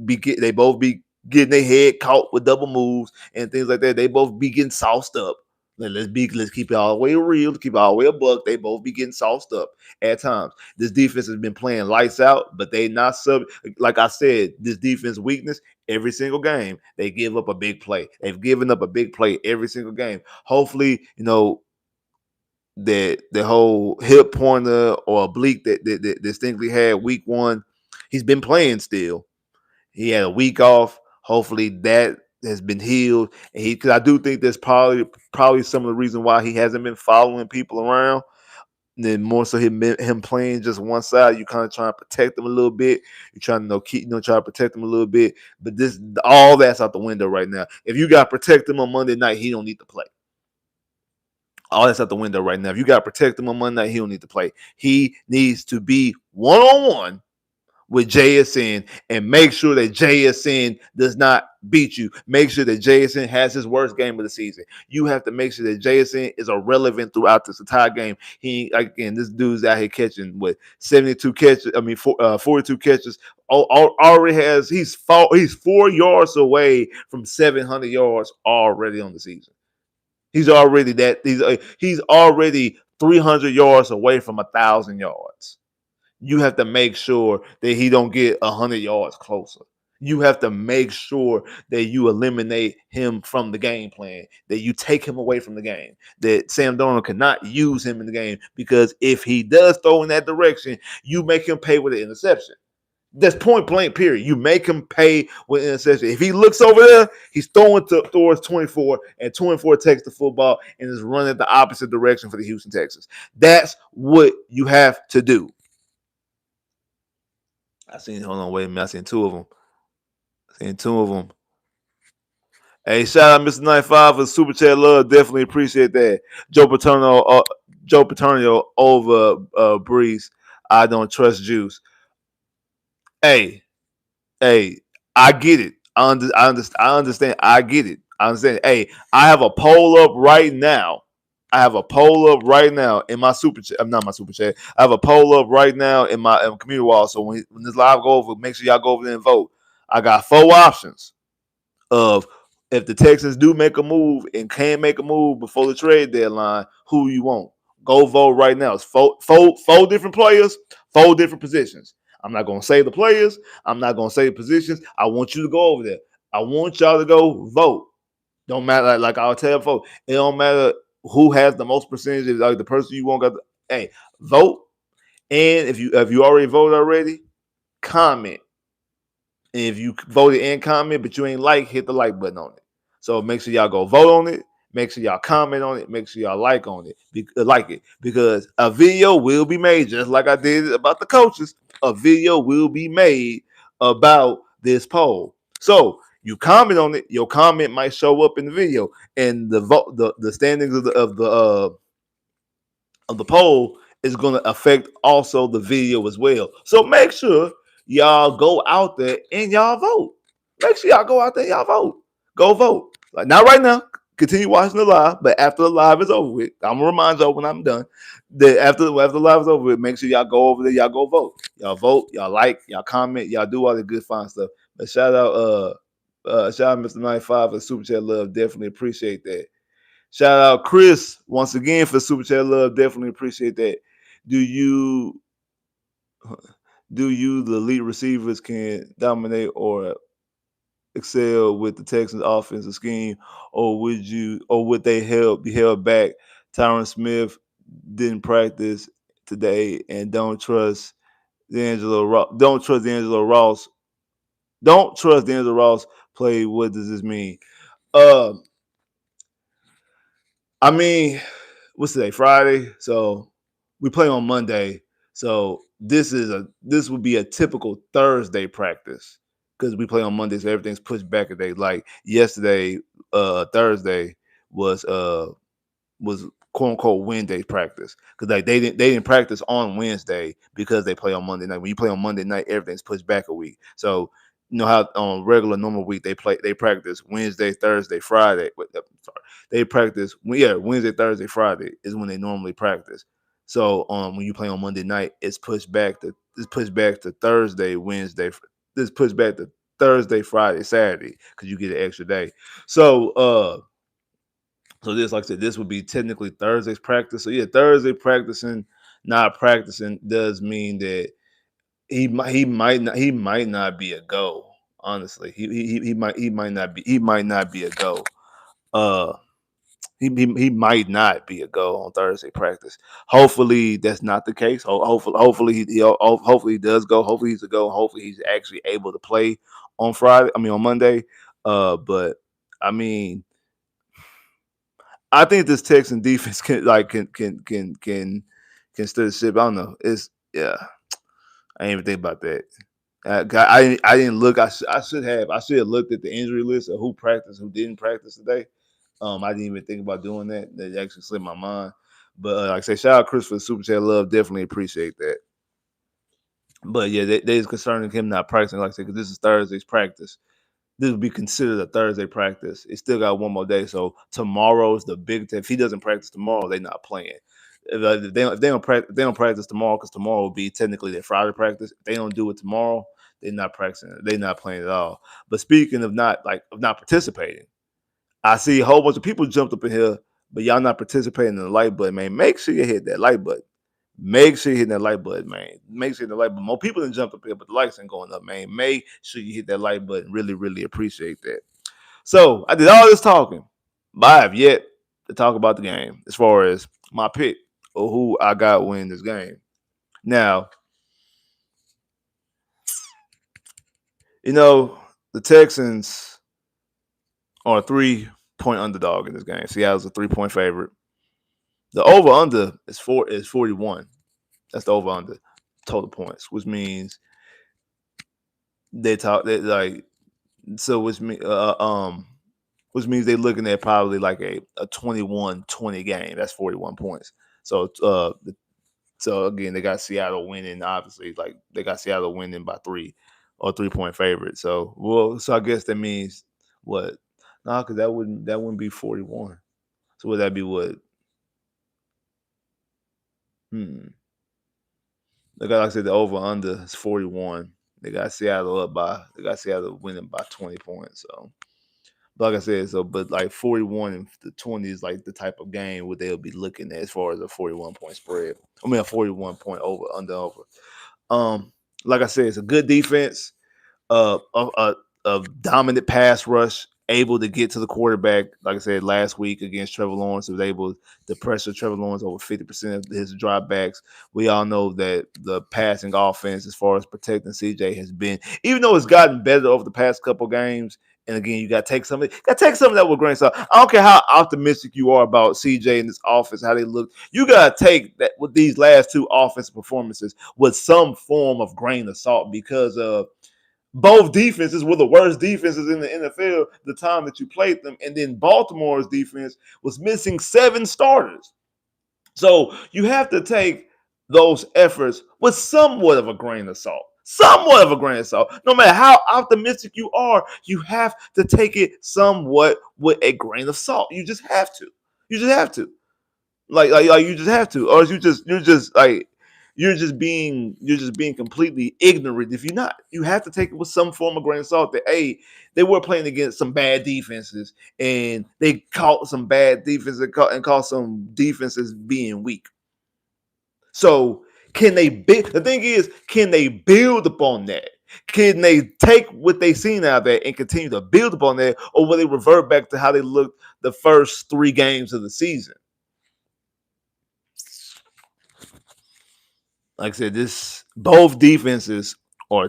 be getting their head caught with double moves and things like that. They both be getting sauced up. Let's keep it all the way real, keep it all the way a buck. They both be getting sauced up at times. This defense has been playing lights out, but they not like I said, this defense weakness every single game. They give up a big play. They've given up a big play every single game. Hopefully, that the whole hip pointer or oblique that Stingley had week 1, he's been playing still. He had a week off. Hopefully that has been healed. And because I do think there's probably some of the reason why he hasn't been following people around. And then more so him playing just one side. You kind of trying to protect him a little bit. You're trying to try to protect him a little bit. But all that's out the window right now. If you got to protect him on Monday night, he don't need to play. All that's out the window right now. If you got to protect him on Monday night, he don't need to play. He needs to be one-on-one with JSN and make sure that JSN does not beat you. Make sure that JSN has his worst game of the season. You have to make sure that JSN is irrelevant throughout this entire game. This dude's out here catching with 72 catches. 42 catches. Already he's 4 yards away from 700 yards already on the season. He's already 300 yards away from 1,000 yards. You have to make sure that he don't get 100 yards closer. You have to make sure that you eliminate him from the game plan, that you take him away from the game, that Sam Darnold cannot use him in the game, because if he does throw in that direction, you make him pay with an interception. That's point blank, period. You make him pay with interception. If he looks over there, he's throwing towards 24, and 24 takes the football and is running the opposite direction for the Houston Texans. That's what you have to do. Hold on, wait a minute. I seen two of them. Hey, shout out Mr. 95 for the super chat love. Definitely appreciate that. Joe Paterno over Breeze. I don't trust Juice. Hey, hey, I get it. I understand. I get it. I understand. Hey, I have a poll up right now. In my super chat. I'm not my super chat. I have a poll up right now in my community wall. So when this live go over, make sure y'all go over there and vote. I got 4 options of if the Texans do make a move and can make a move before the trade deadline, who you want. Go vote right now. It's four different players, 4 different positions. I'm not going to say the players. I'm not going to say the positions. I want you to go over there. I want y'all to go vote. Don't matter. Like I'll tell folks, it don't matter who has the most percentage. Like the person you want got. Hey, vote. And if you already voted already, comment. And if you voted and comment, but you ain't hit the like button on it. So make sure y'all go vote on it. Make sure y'all comment on it. Make sure y'all like on it. Like it. Because a video will be made, just like I did about the coaches. A video will be made about this poll. So you comment on it, your comment might show up in the video. And the standings of the poll is going to affect also the video as well. So make sure y'all go out there and y'all vote. Make sure y'all go out there, y'all vote. Go vote. Like not right now. Continue watching the live, but after the live is over with, I'm gonna remind y'all when I'm done. That after the live is over with, make sure y'all go over there, y'all go vote. Y'all vote, y'all like, y'all comment, y'all do all the good fun stuff. But shout out Mr. 95 for Super Chat Love. Definitely appreciate that. Shout out Chris once again for Super Chat Love. Definitely appreciate that. Do you the elite receivers can dominate or excel with the Texans offensive scheme, or would they be held back? Tyron Smith didn't practice today, and don't trust D'Angelo Ross. Don't trust D'Angelo Ross. Don't trust D'Angelo Ross play. What does this mean? I mean, what's today? Friday. So we play on Monday. So this would be a typical Thursday practice because we play on Monday, so everything's pushed back a day. Like yesterday, Thursday was quote unquote Wednesday practice because like they didn't practice on Wednesday because they play on Monday night. When you play on Monday night, everything's pushed back a week. So you know how on regular normal week they practice Wednesday, Thursday, Friday. They practice Wednesday, Thursday, Friday is when they normally practice. So when you play on Monday night, it's pushed back to Thursday, Wednesday. It's pushed back to Thursday, Friday, Saturday because you get an extra day. So this, like I said, this would be technically Thursday's practice. So yeah, Thursday practicing, not practicing does mean that he might not be a go. Honestly, he might not be a go. He might not be a go on Thursday practice. Hopefully that's not the case. Hopefully he does go. Hopefully he's a go. Hopefully he's actually able to play on Friday. I mean on Monday. But I mean, I think this Texan defense can steer the ship. I don't know. It's yeah. I didn't even think about that. I didn't look. I should have. I should have looked at the injury list of who practiced, who didn't practice today. I didn't even think about doing that. That actually slipped my mind. But like I say, shout out Chris for the super chat love. Definitely appreciate that. But yeah, they is concerning him not practicing. Like I said, because this is Thursday's practice. This would be considered a Thursday practice. It still got one more day. So tomorrow's the big day. If he doesn't practice tomorrow, they're not playing. If they don't practice tomorrow, because tomorrow will be technically their Friday practice. If they don't do it tomorrow, they're not practicing. They're not playing at all. But speaking of not participating, I see a whole bunch of people jumped up in here, but y'all not participating in the like button, man. Make sure you hit that like button. Make sure you hit that like button, man. Make sure you hit the like button. More people than jumped up here, but the likes ain't going up, man. Make sure you hit that like button. Really, really appreciate that. So I did all this talking, but I have yet to talk about the game as far as my pick or who I got winning this game. Now, The Texans are a 3-point underdog in this game. Seattle's a 3-point favorite. The over under is 41. That's the over under total points, which means they like so which means they're looking at probably like a 21-20 game. That's 41 points. So again, they got Seattle winning. Obviously, like they got Seattle winning by 3-point favorite. So I guess that means what? No, because that wouldn't be 41. So would that be what? Hmm. Like I said, the over under is 41. They got Seattle winning by 20 points. So, but like I said, but like 41 and the 20 is like the type of game where they'll be looking at as far as a 41-point spread. I mean, a 41-point over. Like I said, it's a good defense. A dominant pass rush, able to get to the quarterback. Like I said last week against Trevor Lawrence, was able to pressure Trevor Lawrence over 50% of his dropbacks. We all know that the passing offense, as far as protecting CJ, has been, even though it's gotten better over the past couple games. And again, you got to take some of that with grain of salt. I don't care how optimistic you are about CJ and this offense, how they look. You got to take that with these last two offensive performances with some form of grain of salt, because of both defenses were the worst defenses in the NFL the time that you played them. And then Baltimore's defense was missing 7 starters. So you have to take those efforts with somewhat of a grain of salt. Somewhat of a grain of salt. No matter how optimistic you are, you have to take it somewhat with a grain of salt. You just have to. You just have to. Like you just have to, or you're just being completely ignorant if you're not. You have to take it with some form of grain of salt that they were playing against some bad defenses, and they caught some bad defenses and caught some defenses being weak. So the thing is, can they build upon that? Can they take what they seen out there and continue to build upon that, or will they revert back to how they looked the first 3 games of the season? Like I said, both defenses are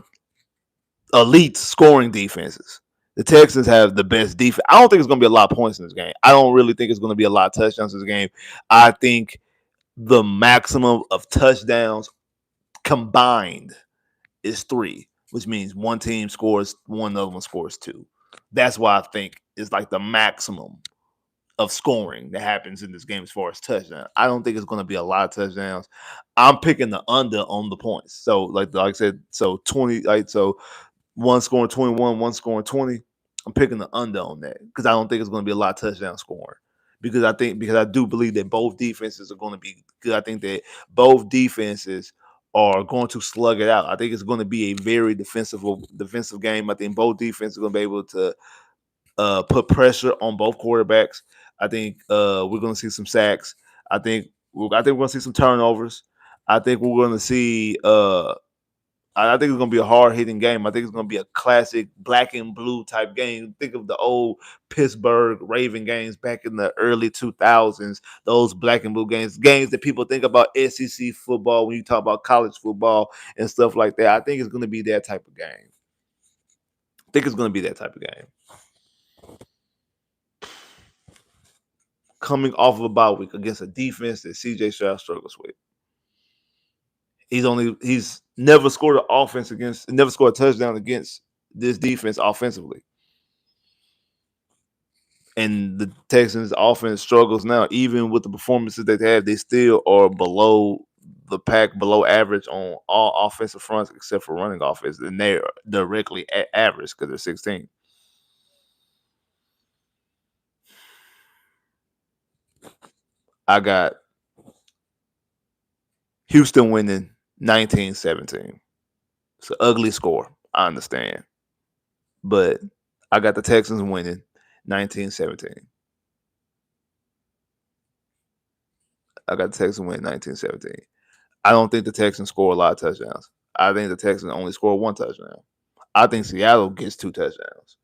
elite scoring defenses. The Texans have the best defense. I don't think it's going to be a lot of points in this game. I don't really think it's going to be a lot of touchdowns in this game. I think the maximum of touchdowns combined is 3, which means one team scores, one other one scores 2. That's why I think it's like the maximum of scoring that happens in this game as far as touchdowns. I don't think it's going to be a lot of touchdowns. I'm picking the under on the points. So like I said, so 20, so one scoring 21, one scoring 20. I'm picking the under on that because I don't think it's going to be a lot of touchdown scoring. Because I do believe that both defenses are going to be good. I think that both defenses are going to slug it out. I think it's going to be a very defensive game. I think both defenses are going to be able to put pressure on both quarterbacks. I think we're going to see some sacks. I think we're going to see some turnovers. I think we're going to see. I think it's going to be a hard hitting game. I think it's going to be a classic black and blue type game. Think of the old Pittsburgh Raven games back in the early 2000s. Those black and blue games that people think about SEC football when you talk about college football and stuff like that. I think it's going to be that type of game. Coming off of a bye week against a defense that CJ Stroud struggles with. He's never scored a touchdown against this defense offensively. And the Texans offense struggles now. Even with the performances they have, they still are below the pack, below average on all offensive fronts except for running offense. And they're directly at average because they're 16. I got Houston winning 19-17. It's an ugly score. I understand. But I got the Texans winning 19-17. I got the Texans winning 19-17. I don't think the Texans score a lot of touchdowns. I think the Texans only score 1 touchdown. I think Seattle gets 2 touchdowns.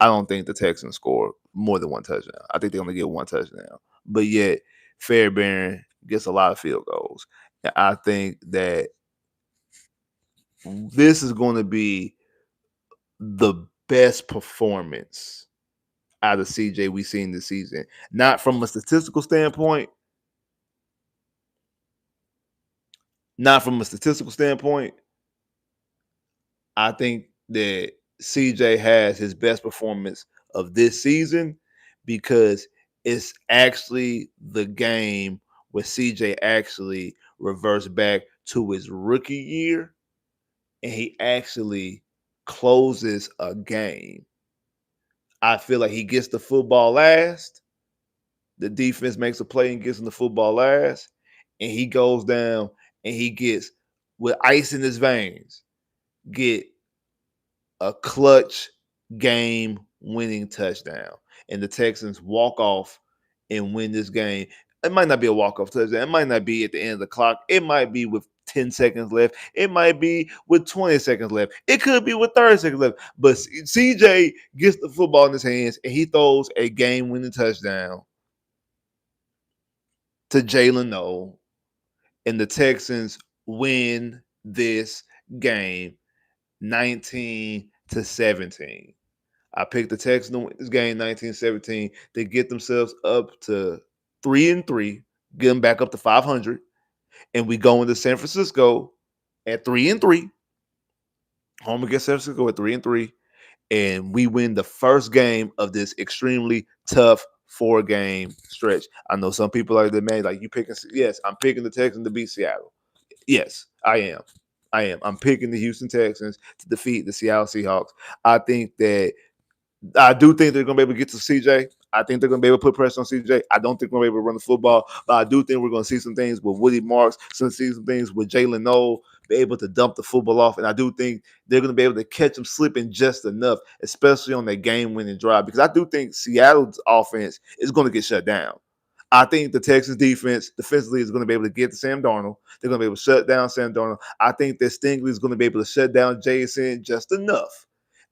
I don't think the Texans score more than 1 touchdown. I think they only get 1 touchdown. But yet, Fairbairn gets a lot of field goals. And I think that this is going to be the best performance out of CJ we've seen this season. Not from a statistical standpoint. Not from a statistical standpoint. I think that CJ has his best performance of this season because it's actually the game where CJ actually reverts back to his rookie year and he actually closes a game. I feel like he gets the football last. The defense makes a play and gets him the football last. And he goes down and he gets, with ice in his veins, get a clutch game winning touchdown. And the Texans walk off and win this game. It might not be a walk-off touchdown. It might not be at the end of the clock. It might be with 10 seconds left. It might be with 20 seconds left. It could be with 30 seconds left. But CJ gets the football in his hands and he throws a game-winning touchdown to Jaylin Noel. And the Texans win this game 19-17. I picked the Texans to win this game 19-17. They get themselves up to 3-3, get them back up to 500. And we go into San Francisco at 3-3. Home against San Francisco at 3-3. And we win the first game of this extremely tough 4-game stretch. I know some people are mad, like you picking. Yes, I'm picking the Texans to beat Seattle. Yes, I am. I'm picking the Houston Texans to defeat the Seattle Seahawks. I do think they're going to be able to get to CJ. I think they're going to be able to put pressure on CJ. I don't think we're going to be able to run the football, but I do think we're going to see some things with Woody Marks, see some things with Jaylin Noel, be able to dump the football off. And I do think they're going to be able to catch them slipping just enough, especially on that game-winning drive, because I do think Seattle's offense is going to get shut down. I think the Texas defense defensively is going to be able to get to Sam Darnold. They're going to be able to shut down Sam Darnold. I think that Stingley is going to be able to shut down JSN just enough.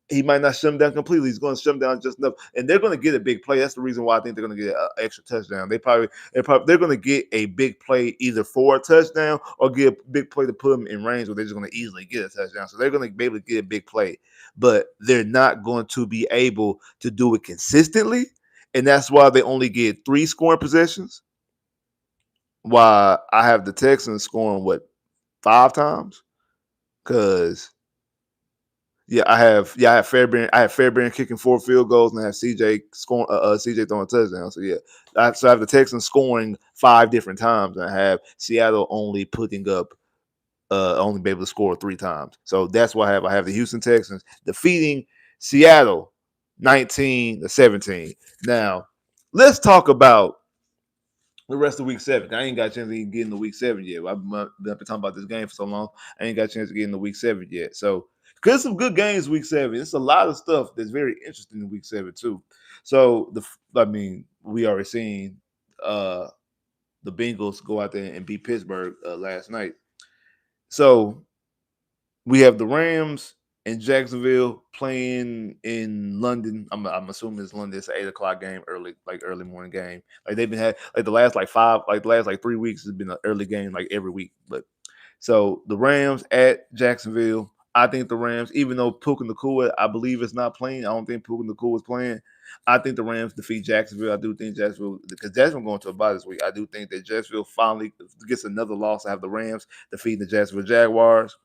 He might not shut him down completely. He's going to shut him down just enough, and they're going to get a big play. That's the reason why I think they're going to get an extra touchdown. They're going to get a big play either for a touchdown or get a big play to put them in range where they're just going to easily get a touchdown. So they're going to be able to get a big play, but they're not going to be able to do it consistently, and that's why they only get 3 scoring possessions. While I have the Texans scoring 5 times, because I have Fairbairn kicking 4 field goals, and I have CJ scoring CJ throwing a touchdown. So I have the Texans scoring 5 different times, and I have Seattle only putting up only be able to score 3 times. So that's why I have the Houston Texans defeating Seattle 19-17. Now let's talk about the rest of week 7. I ain't got a chance to even get into week 7 yet. I've been talking about this game for so long. I ain't got a chance to get into week 7 yet. So, because some good games week 7. It's a lot of stuff that's very interesting in week 7 too. So, we already seen the Bengals go out there and beat Pittsburgh last night. So, we have the Rams and Jacksonville playing in London. I'm assuming it's London. It's an 8:00 game, early morning game. Like they've been had the last 3 weeks has been an early game every week. But so the Rams at Jacksonville. I think the Rams, even though Puka Nacua, I believe is not playing. I don't think Puka Nacua is playing. I think the Rams defeat Jacksonville. I do think Jacksonville, because Jacksonville going to a bye this week. I do think that Jacksonville finally gets another loss. I have the Rams defeating the Jacksonville Jaguars.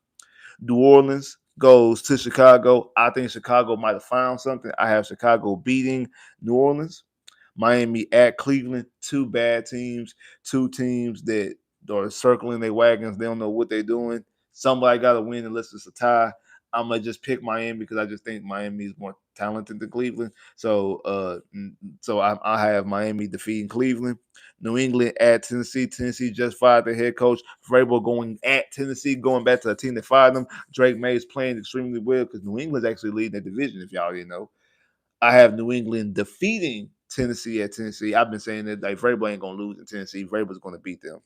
New Orleans goes to Chicago. I think Chicago might have found something. I have Chicago beating New Orleans. Miami at Cleveland. 2 bad teams. 2 teams that are circling their wagons. They don't know what they're doing. Somebody got to win unless it's a tie. I'm gonna just pick Miami because I just think Miami is more talented than Cleveland. So, I have Miami defeating Cleveland. New England at Tennessee. Tennessee just fired their head coach. Vrabel going at Tennessee, going back to a team that fired them. Drake May is playing extremely well because New England's actually leading the division, if y'all didn't know. I have New England defeating Tennessee at Tennessee. I've been saying that Vrabel ain't going to lose in Tennessee. Vrabel's going to beat them.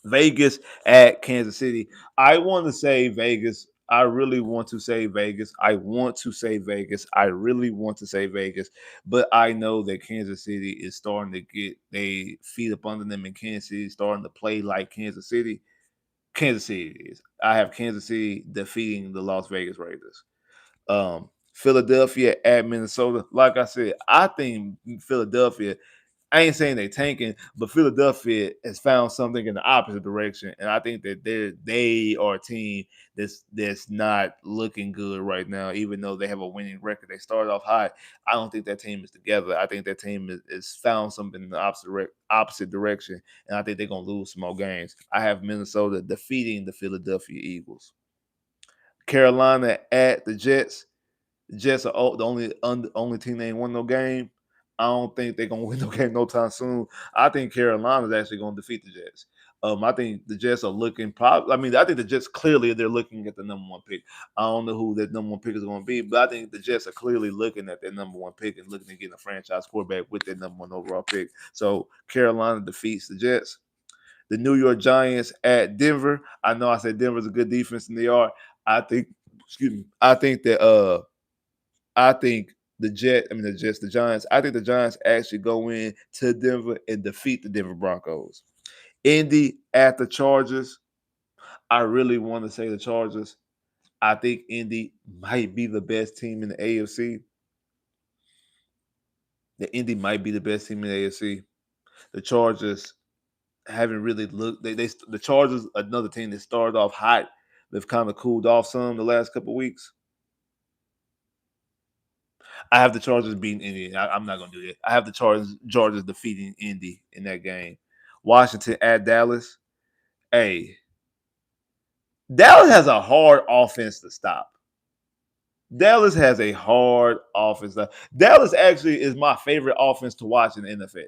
Vegas at Kansas City. I want to say Vegas. I really want to say Vegas. I want to say Vegas. I really want to say Vegas. But I know that Kansas City is starting to get their feet up under them, and Kansas City is starting to play like Kansas City. Kansas City is. I have Kansas City defeating the Las Vegas Raiders. Philadelphia at Minnesota. Like I said, I think Philadelphia, I ain't saying they tanking, but Philadelphia has found something in the opposite direction, and I think that they are a team that's not looking good right now. Even though they have a winning record, they started off high. I don't think that team is together. I think that team is found something in the opposite direction, and I think they're gonna lose some more games. I have Minnesota defeating the Philadelphia Eagles. Carolina at the Jets. The Jets are the only team that ain't won no game. I don't think they're gonna win no game no time soon. I think Carolina's actually gonna defeat the Jets. I think the Jets are looking I think the Jets clearly they're looking at the number one pick. I don't know who that number one pick is going to be, but I think the Jets are clearly looking at their number one pick and looking to get a franchise quarterback with their number one overall pick. So Carolina defeats the Jets. The New York Giants at Denver. I know I said Denver's a good defense and they are. I think, excuse me, I think the Giants. I think the Giants actually go in to Denver and defeat the Denver Broncos. Indy at the Chargers. I really want to say the Chargers. I think Indy might be the best team in the AFC. The Indy might be the best team in the AFC. The Chargers haven't really looked. The Chargers, another team that started off hot. They've kind of cooled off some the last couple of weeks. I have the Chargers beating Indy. I'm not gonna do that. I have the Chargers defeating Indy in that game. Washington at Dallas. Hey, Dallas has a hard offense to stop. Dallas has a hard offense. Dallas actually is my favorite offense to watch in the NFL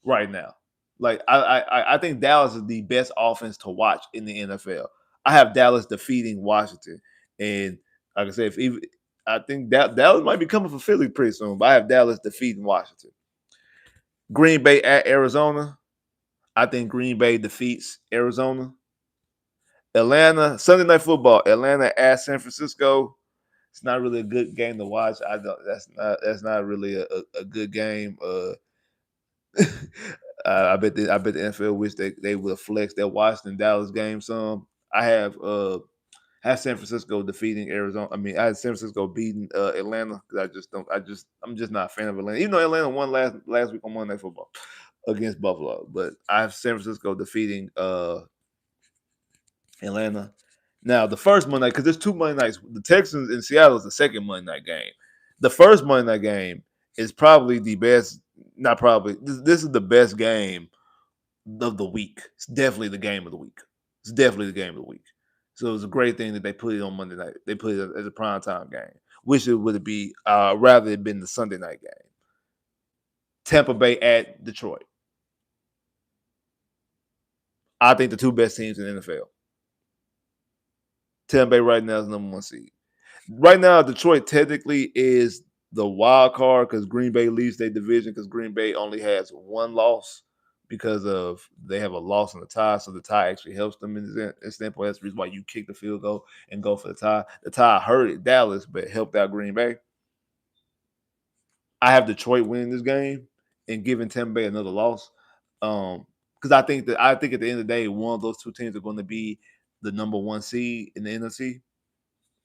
right now. Like I think Dallas is the best offense to watch in the NFL. I have Dallas defeating Washington, and like I said, I think Dallas might be coming for Philly pretty soon, but I have Dallas defeating Washington. Green Bay at Arizona. I think Green Bay defeats Arizona. Atlanta, Sunday Night Football. Atlanta at San Francisco. It's not really a good game to watch. I don't. That's not really a good game. I bet the NFL wish they would have flexed that Washington Dallas game some. I have San Francisco defeating Arizona. I mean, I had San Francisco beating Atlanta because I'm just not a fan of Atlanta. Even though Atlanta won last week on Monday Night Football against Buffalo, but I have San Francisco defeating Atlanta. Now the first Monday because there's two Monday nights. The Texans in Seattle is the second Monday night game. The first Monday night game is probably the best. Not probably. This is the best game of the week. It's definitely the game of the week. It's definitely the game of the week. So it was a great thing that they put it on Monday night. They put it as a primetime game. Wish it would be rather it been the Sunday night game. Tampa Bay at Detroit. I think the two best teams in the NFL. Tampa Bay right now is number one seed. Right now, Detroit technically is the wild card because Green Bay leads their division because Green Bay only has one loss because of they have a loss in the tie, so the tie actually helps them in this standpoint. That's the reason why you kick the field goal and go for the tie. The tie hurt Dallas, but helped out Green Bay. I have Detroit winning this game and giving Tampa Bay another loss. Because I think at the end of the day, one of those two teams are going to be the number one seed in the NFC.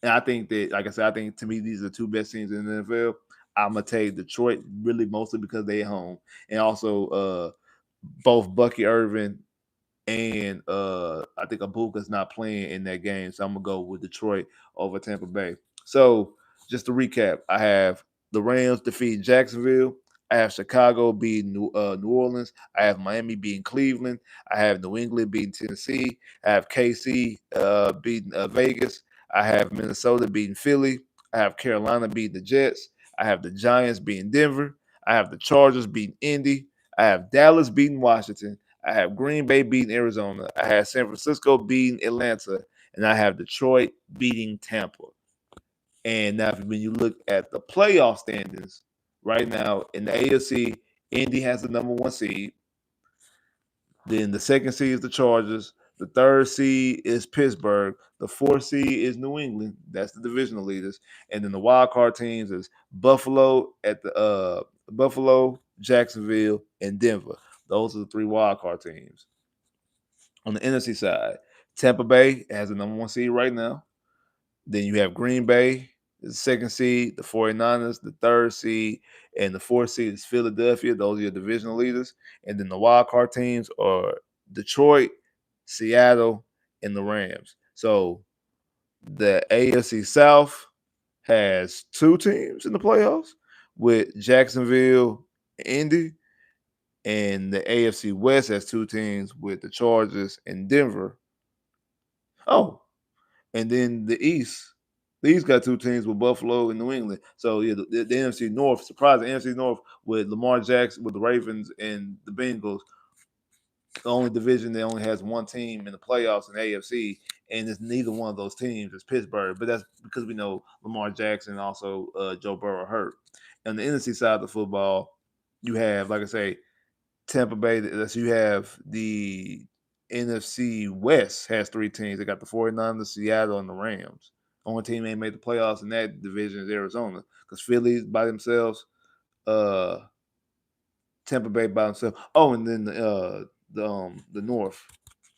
And I think that, like I said, I think to me these are the two best teams in the NFL. I'm gonna take Detroit really mostly because they at home, and also both Bucky Irvin and I think Abuka's not playing in that game, so I'm gonna go with Detroit over Tampa Bay. So just to recap, I have the Rams defeat Jacksonville. I have Chicago beating New Orleans. I have Miami beating Cleveland. I have New England beating Tennessee. I have KC beating Vegas. I have Minnesota beating Philly. I have Carolina beating the Jets. I have the Giants beating Denver. I have the Chargers beating Indy. I have Dallas beating Washington. I have Green Bay beating Arizona. I have San Francisco beating Atlanta. And I have Detroit beating Tampa. And now, when you look at the playoff standings right now in the AFC, Indy has the number one seed. Then the second seed is the Chargers. The third seed is Pittsburgh. The fourth seed is New England. That's the divisional leaders. And then the wild card teams is Buffalo at the Buffalo, Jacksonville, and Denver. Those are the three wild card teams. On the NFC side, Tampa Bay has the number one seed right now. Then you have Green Bay. The second seed, the 49ers, the third seed, and the fourth seed is Philadelphia. Those are your divisional leaders. And then the wild card teams are Detroit, Seattle, and the Rams. So the AFC South has two teams in the playoffs with Jacksonville, Indy, and the AFC West has two teams with the Chargers and Denver. Oh, and then the East. The East got two teams with Buffalo and New England. So yeah, the NFC North, surprise, the NFC North with Lamar Jackson, with the Ravens and the Bengals. The only division that only has one team in the playoffs in the AFC, and it's neither one of those teams is Pittsburgh. But that's because we know Lamar Jackson and also Joe Burrow hurt. On the NFC side of the football, you have, like I say, Tampa Bay. So you have the NFC West has three teams. They got the 49ers, Seattle, and the Rams. Only team that ain't made the playoffs in that division is Arizona, because Philly by themselves, uh, Tampa Bay by themselves. Oh, and then the North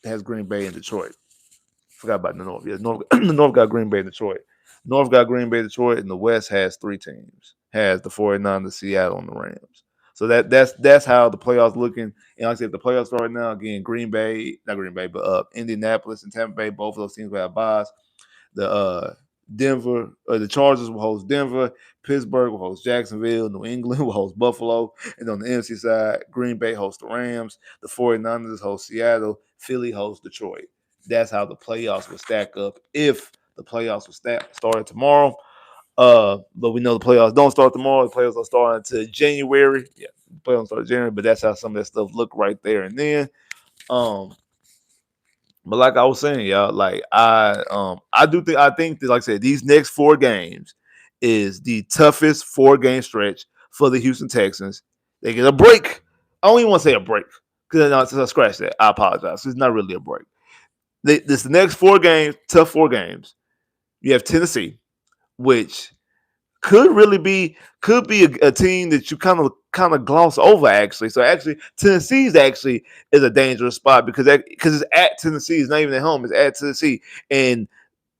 has Green Bay and Detroit. Forgot about the North. Yeah, the North got Green Bay and Detroit. North got Green Bay, Detroit, and the West has three teams. Has the 49ers, Seattle, and the Rams. So that's how the playoffs looking. And like I said, the playoffs start right now. Again, Green Bay, not Green Bay, but Indianapolis and Tampa Bay, both of those teams will have buys. The the Chargers will host Denver. Pittsburgh will host Jacksonville. New England will host Buffalo. And on the NFC side, Green Bay hosts the Rams. The 49ers host Seattle. Philly hosts Detroit. That's how the playoffs will stack up if the playoffs will start tomorrow. But we know the playoffs don't start tomorrow. The playoffs will start until January. Yeah, the playoffs start in January, but that's how some of that stuff look right there and then. But like I was saying, y'all, like I think that, like I said, these next four games is the toughest 4 game stretch for the Houston Texans. They get a break. I don't even want to say a break because I scratch that. I apologize. It's not really a break. This the next 4 games, tough 4 games. You have Tennessee, which could be a team that you kind of gloss over actually. So actually, Tennessee's actually is a dangerous spot because it's at Tennessee. It's not even at home. It's at Tennessee, and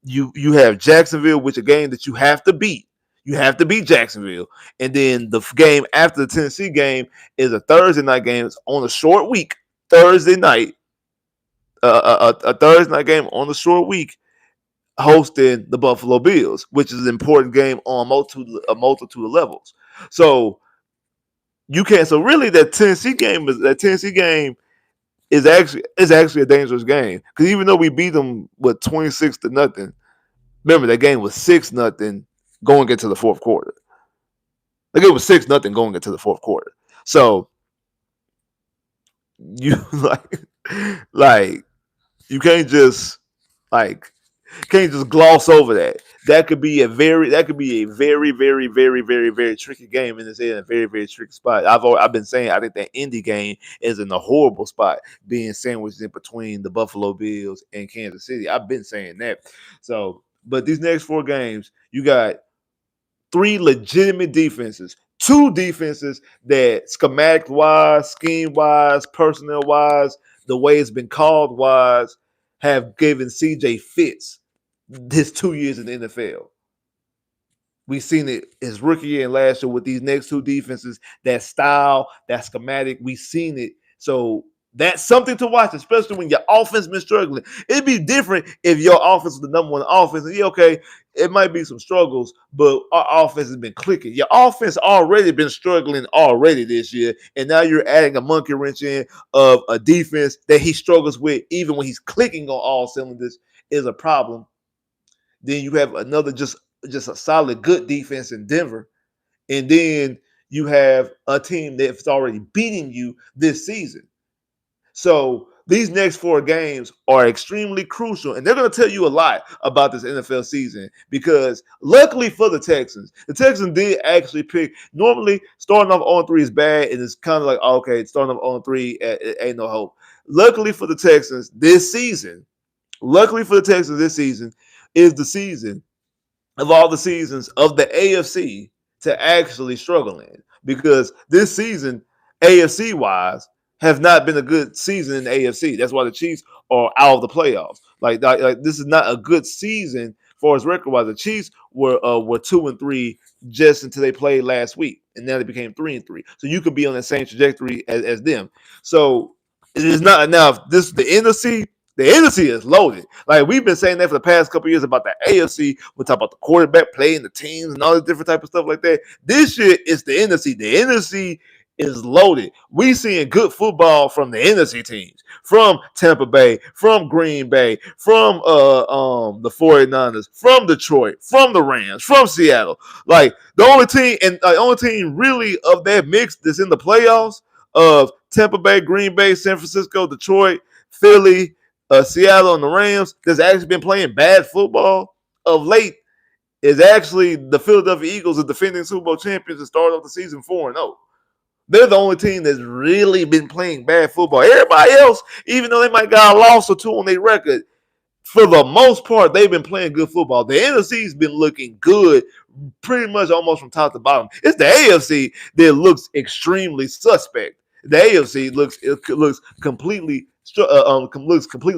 you have Jacksonville, which is a game that you have to beat. You have to beat Jacksonville, and then the game after the Tennessee game is a Thursday night game. It's on a short week. Thursday night, a Thursday night game on a short week, hosting the Buffalo Bills, which is an important game on a multitude of levels. So you can't. So really, that Tennessee game is actually a dangerous game because even though we beat them with 26-0, remember that game was 6-0 going into the fourth quarter. The game was 6-0 going into the fourth quarter. So you like you can't just gloss over that. That could be a very, very, very, very, very tricky game in this area, a very, very tricky spot. I've been saying I think that Indy game is in a horrible spot, being sandwiched in between the Buffalo Bills and Kansas City. I've been saying that. So, but these next 4 games, you got 3 legitimate defenses. 2 defenses that schematic wise, scheme wise, personnel wise, the way it's been called wise, have given CJ fits his 2 years in the NFL. We've seen it his rookie year and last year with these next 2 defenses, that style, that schematic. We've seen it. So that's something to watch, especially when your offense been struggling. It'd be different if your offense was the number one offense. And okay, it might be some struggles, but our offense has been clicking. Your offense already been struggling already this year, and now you're adding a monkey wrench in of a defense that he struggles with, even when he's clicking on all cylinders, is a problem. Then you have another just a solid good defense in Denver, and then you have a team that's already beating you this season. So these next 4 games are extremely crucial, and they're going to tell you a lot about this NFL season because luckily for the Texans did actually pick. Normally, starting off on 3 is bad, and it's kind of like, okay, starting off on 3 ain't no hope. Luckily for the Texans this season, is the season of all the seasons of the AFC to actually struggle in, because this season, AFC wise, has not been a good season in the AFC. That's why the Chiefs are out of the playoffs. Like this is not a good season far as record wise, the Chiefs were 2-3 just until they played last week, and now they became 3-3. So you could be on the same trajectory as them. So it is not now. This the NFC. The NFC is loaded. Like we've been saying that for the past couple of years about the AFC. We talk about the quarterback play and the teams and all this different type of stuff like that. This year is the NFC. The NFC is loaded. We seeing good football from the NFC teams, from Tampa Bay, from Green Bay, from the 49ers, from Detroit, from the Rams, from Seattle. Like the only team and the only team really of that mix that's in the playoffs of Tampa Bay, Green Bay, San Francisco, Detroit, Philly, Seattle, and the Rams that's actually been playing bad football of late is actually the Philadelphia Eagles, the defending Super Bowl champions, and started off the season 4-0. They're the only team that's really been playing bad football. Everybody else, even though they might got a loss or two on their record, for the most part, they've been playing good football. The NFC's been looking good pretty much almost from top to bottom. It's the AFC that looks extremely suspect. The AFC looks completely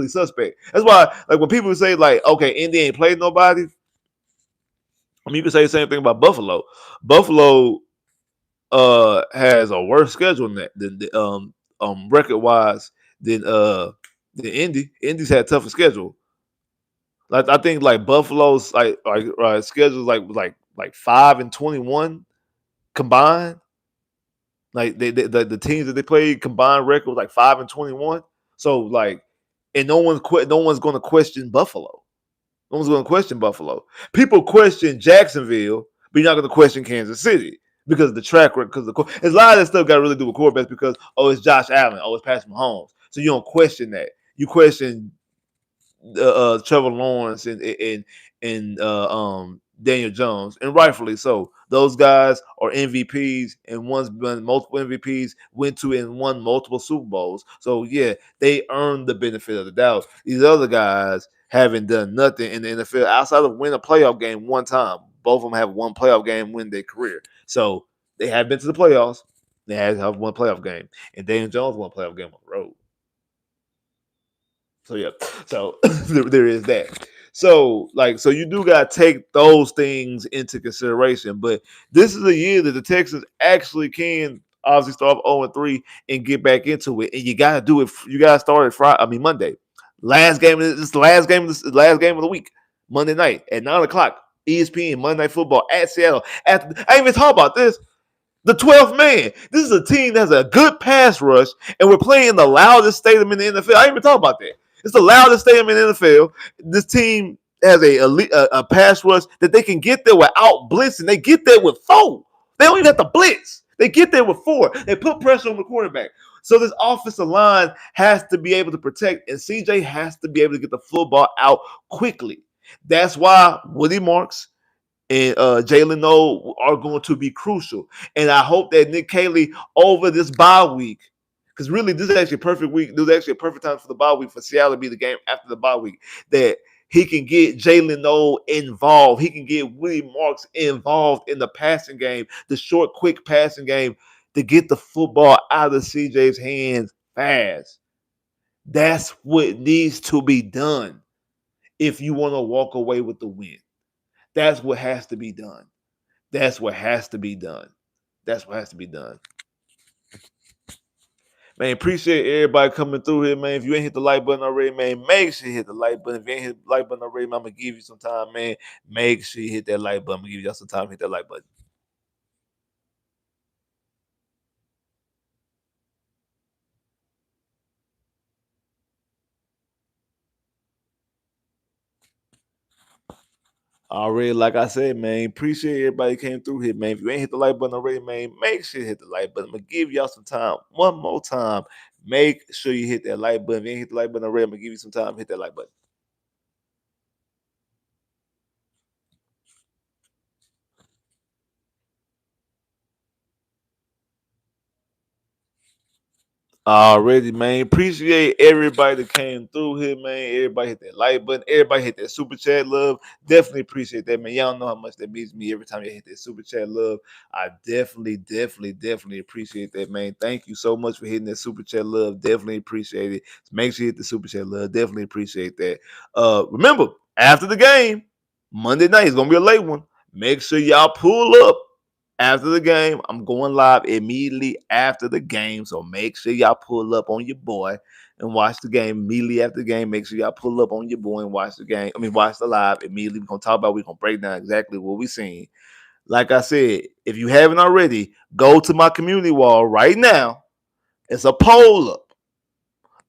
suspect. That's why, like when people say like, okay, Indy ain't played nobody. I mean, you can say the same thing about Buffalo. Buffalo has a worse schedule than record wise than Indy. Indy's had a tougher schedule. Like I think like Buffalo's schedules like 5-21 combined. Like the teams that they played combined record was like 5-21. So like, and no one's going to question Buffalo. No one's going to question Buffalo. People question Jacksonville, but you're not going to question Kansas City because of the track record. Because there's a lot of that stuff got to really do with quarterbacks because it's Josh Allen, it's Patrick Mahomes. So you don't question that. You question Trevor Lawrence and Daniel Jones, and rightfully so. Those guys are MVPs, and one's been multiple MVPs, went to and won multiple Super Bowls. So yeah, they earned the benefit of the doubt. These other guys haven't done nothing in the NFL outside of win a playoff game one time. Both of them have one playoff game win their career. So they have been to the playoffs. They have one playoff game, and Daniel Jones won a playoff game on the road. So yeah, so there is that. So you do got to take those things into consideration. But this is a year that the Texans actually can obviously start off 0-3 and get back into it. And you got to do it. You got to start it Monday. Last game of this, last game of the week, Monday night at 9:00, ESPN Monday Night Football at Seattle. I ain't even talk about this. The 12th man. This is a team that has a good pass rush, and we're playing in the loudest stadium in the NFL. I ain't even talk about that. It's the loudest stadium in the NFL. This team has a pass rush that they can get there without blitzing. They get there with 4. They don't even have to blitz. They get there with 4. They put pressure on the quarterback. So this offensive line has to be able to protect, and CJ has to be able to get the football out quickly. That's why Woody Marks and Jaylin Noel are going to be crucial. And I hope that Nick Caley over this bye week, because really this is actually a perfect week. This is actually a perfect time for the bye week for Seattle to be the game after the bye week, that he can get Jaylin Noel involved. He can get Woody Marks involved in the passing game, the short, quick passing game to get the football out of CJ's hands fast. That's what needs to be done if you want to walk away with the win. That's what has to be done. That's what has to be done. That's what has to be done. Man, appreciate everybody coming through here, man. If you ain't hit the like button already, man, make sure you hit the like button. If you ain't hit the like button already, man, I'm going to give you some time, man. Make sure you hit that like button. I'm going to give y'all some time to hit that like button. Already, like I said, man, appreciate everybody came through here, man. If you ain't hit the like button already, man, make sure you hit the like button. I'm going to give y'all some time. One more time. Make sure you hit that like button. If you ain't hit the like button already, I'm going to give you some time to hit that like button. Already, man. Appreciate everybody that came through here, man. Everybody hit that like button. Everybody hit that super chat love. Definitely appreciate that, man. Y'all know how much that means to me every time you hit that super chat love. I definitely appreciate that, man. Thank you so much for hitting that super chat love. Definitely appreciate it. Make sure you hit the super chat love. Definitely appreciate that. Remember, after the game, Monday night is gonna be a late one. Make sure y'all pull up after the game. I'm going live immediately after the game, so make sure y'all pull up on your boy and watch the game immediately after the game. Make sure y'all pull up on your boy and watch the game. Watch the live immediately. We're gonna talk about. We're gonna break down exactly what we seen. Like I said, if you haven't already, go to my community wall right now. It's a poll up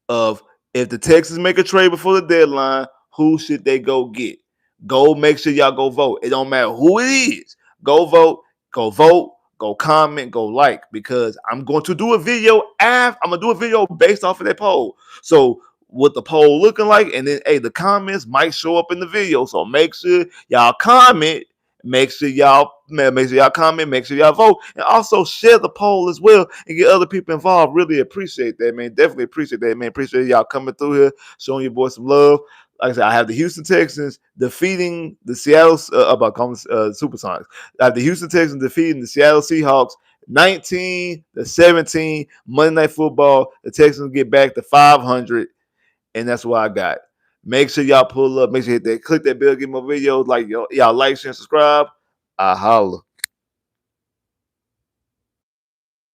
of if the Texans make a trade before the deadline, who should they go get? Go make sure y'all go vote. It don't matter who it is. Go vote, go comment, go like, because I'm going to do a video I'm gonna do a video based off of that poll. So what the poll looking like, and then the comments might show up in the video. So make sure y'all comment. Make sure y'all comment, make sure y'all vote, and also share the poll as well and get other people involved. Really appreciate that, man. Definitely appreciate that, man. Appreciate y'all coming through here, showing your boy some love. Like I said, I have the Houston Texans defeating the Seattle Supersonics. I have the Houston Texans defeating the Seattle Seahawks 19-17. Monday Night Football. The Texans get back to 500, and that's what I got. Make sure y'all pull up. Make sure you hit that, click that bell, get more videos. Like y'all like, share, subscribe. I holla.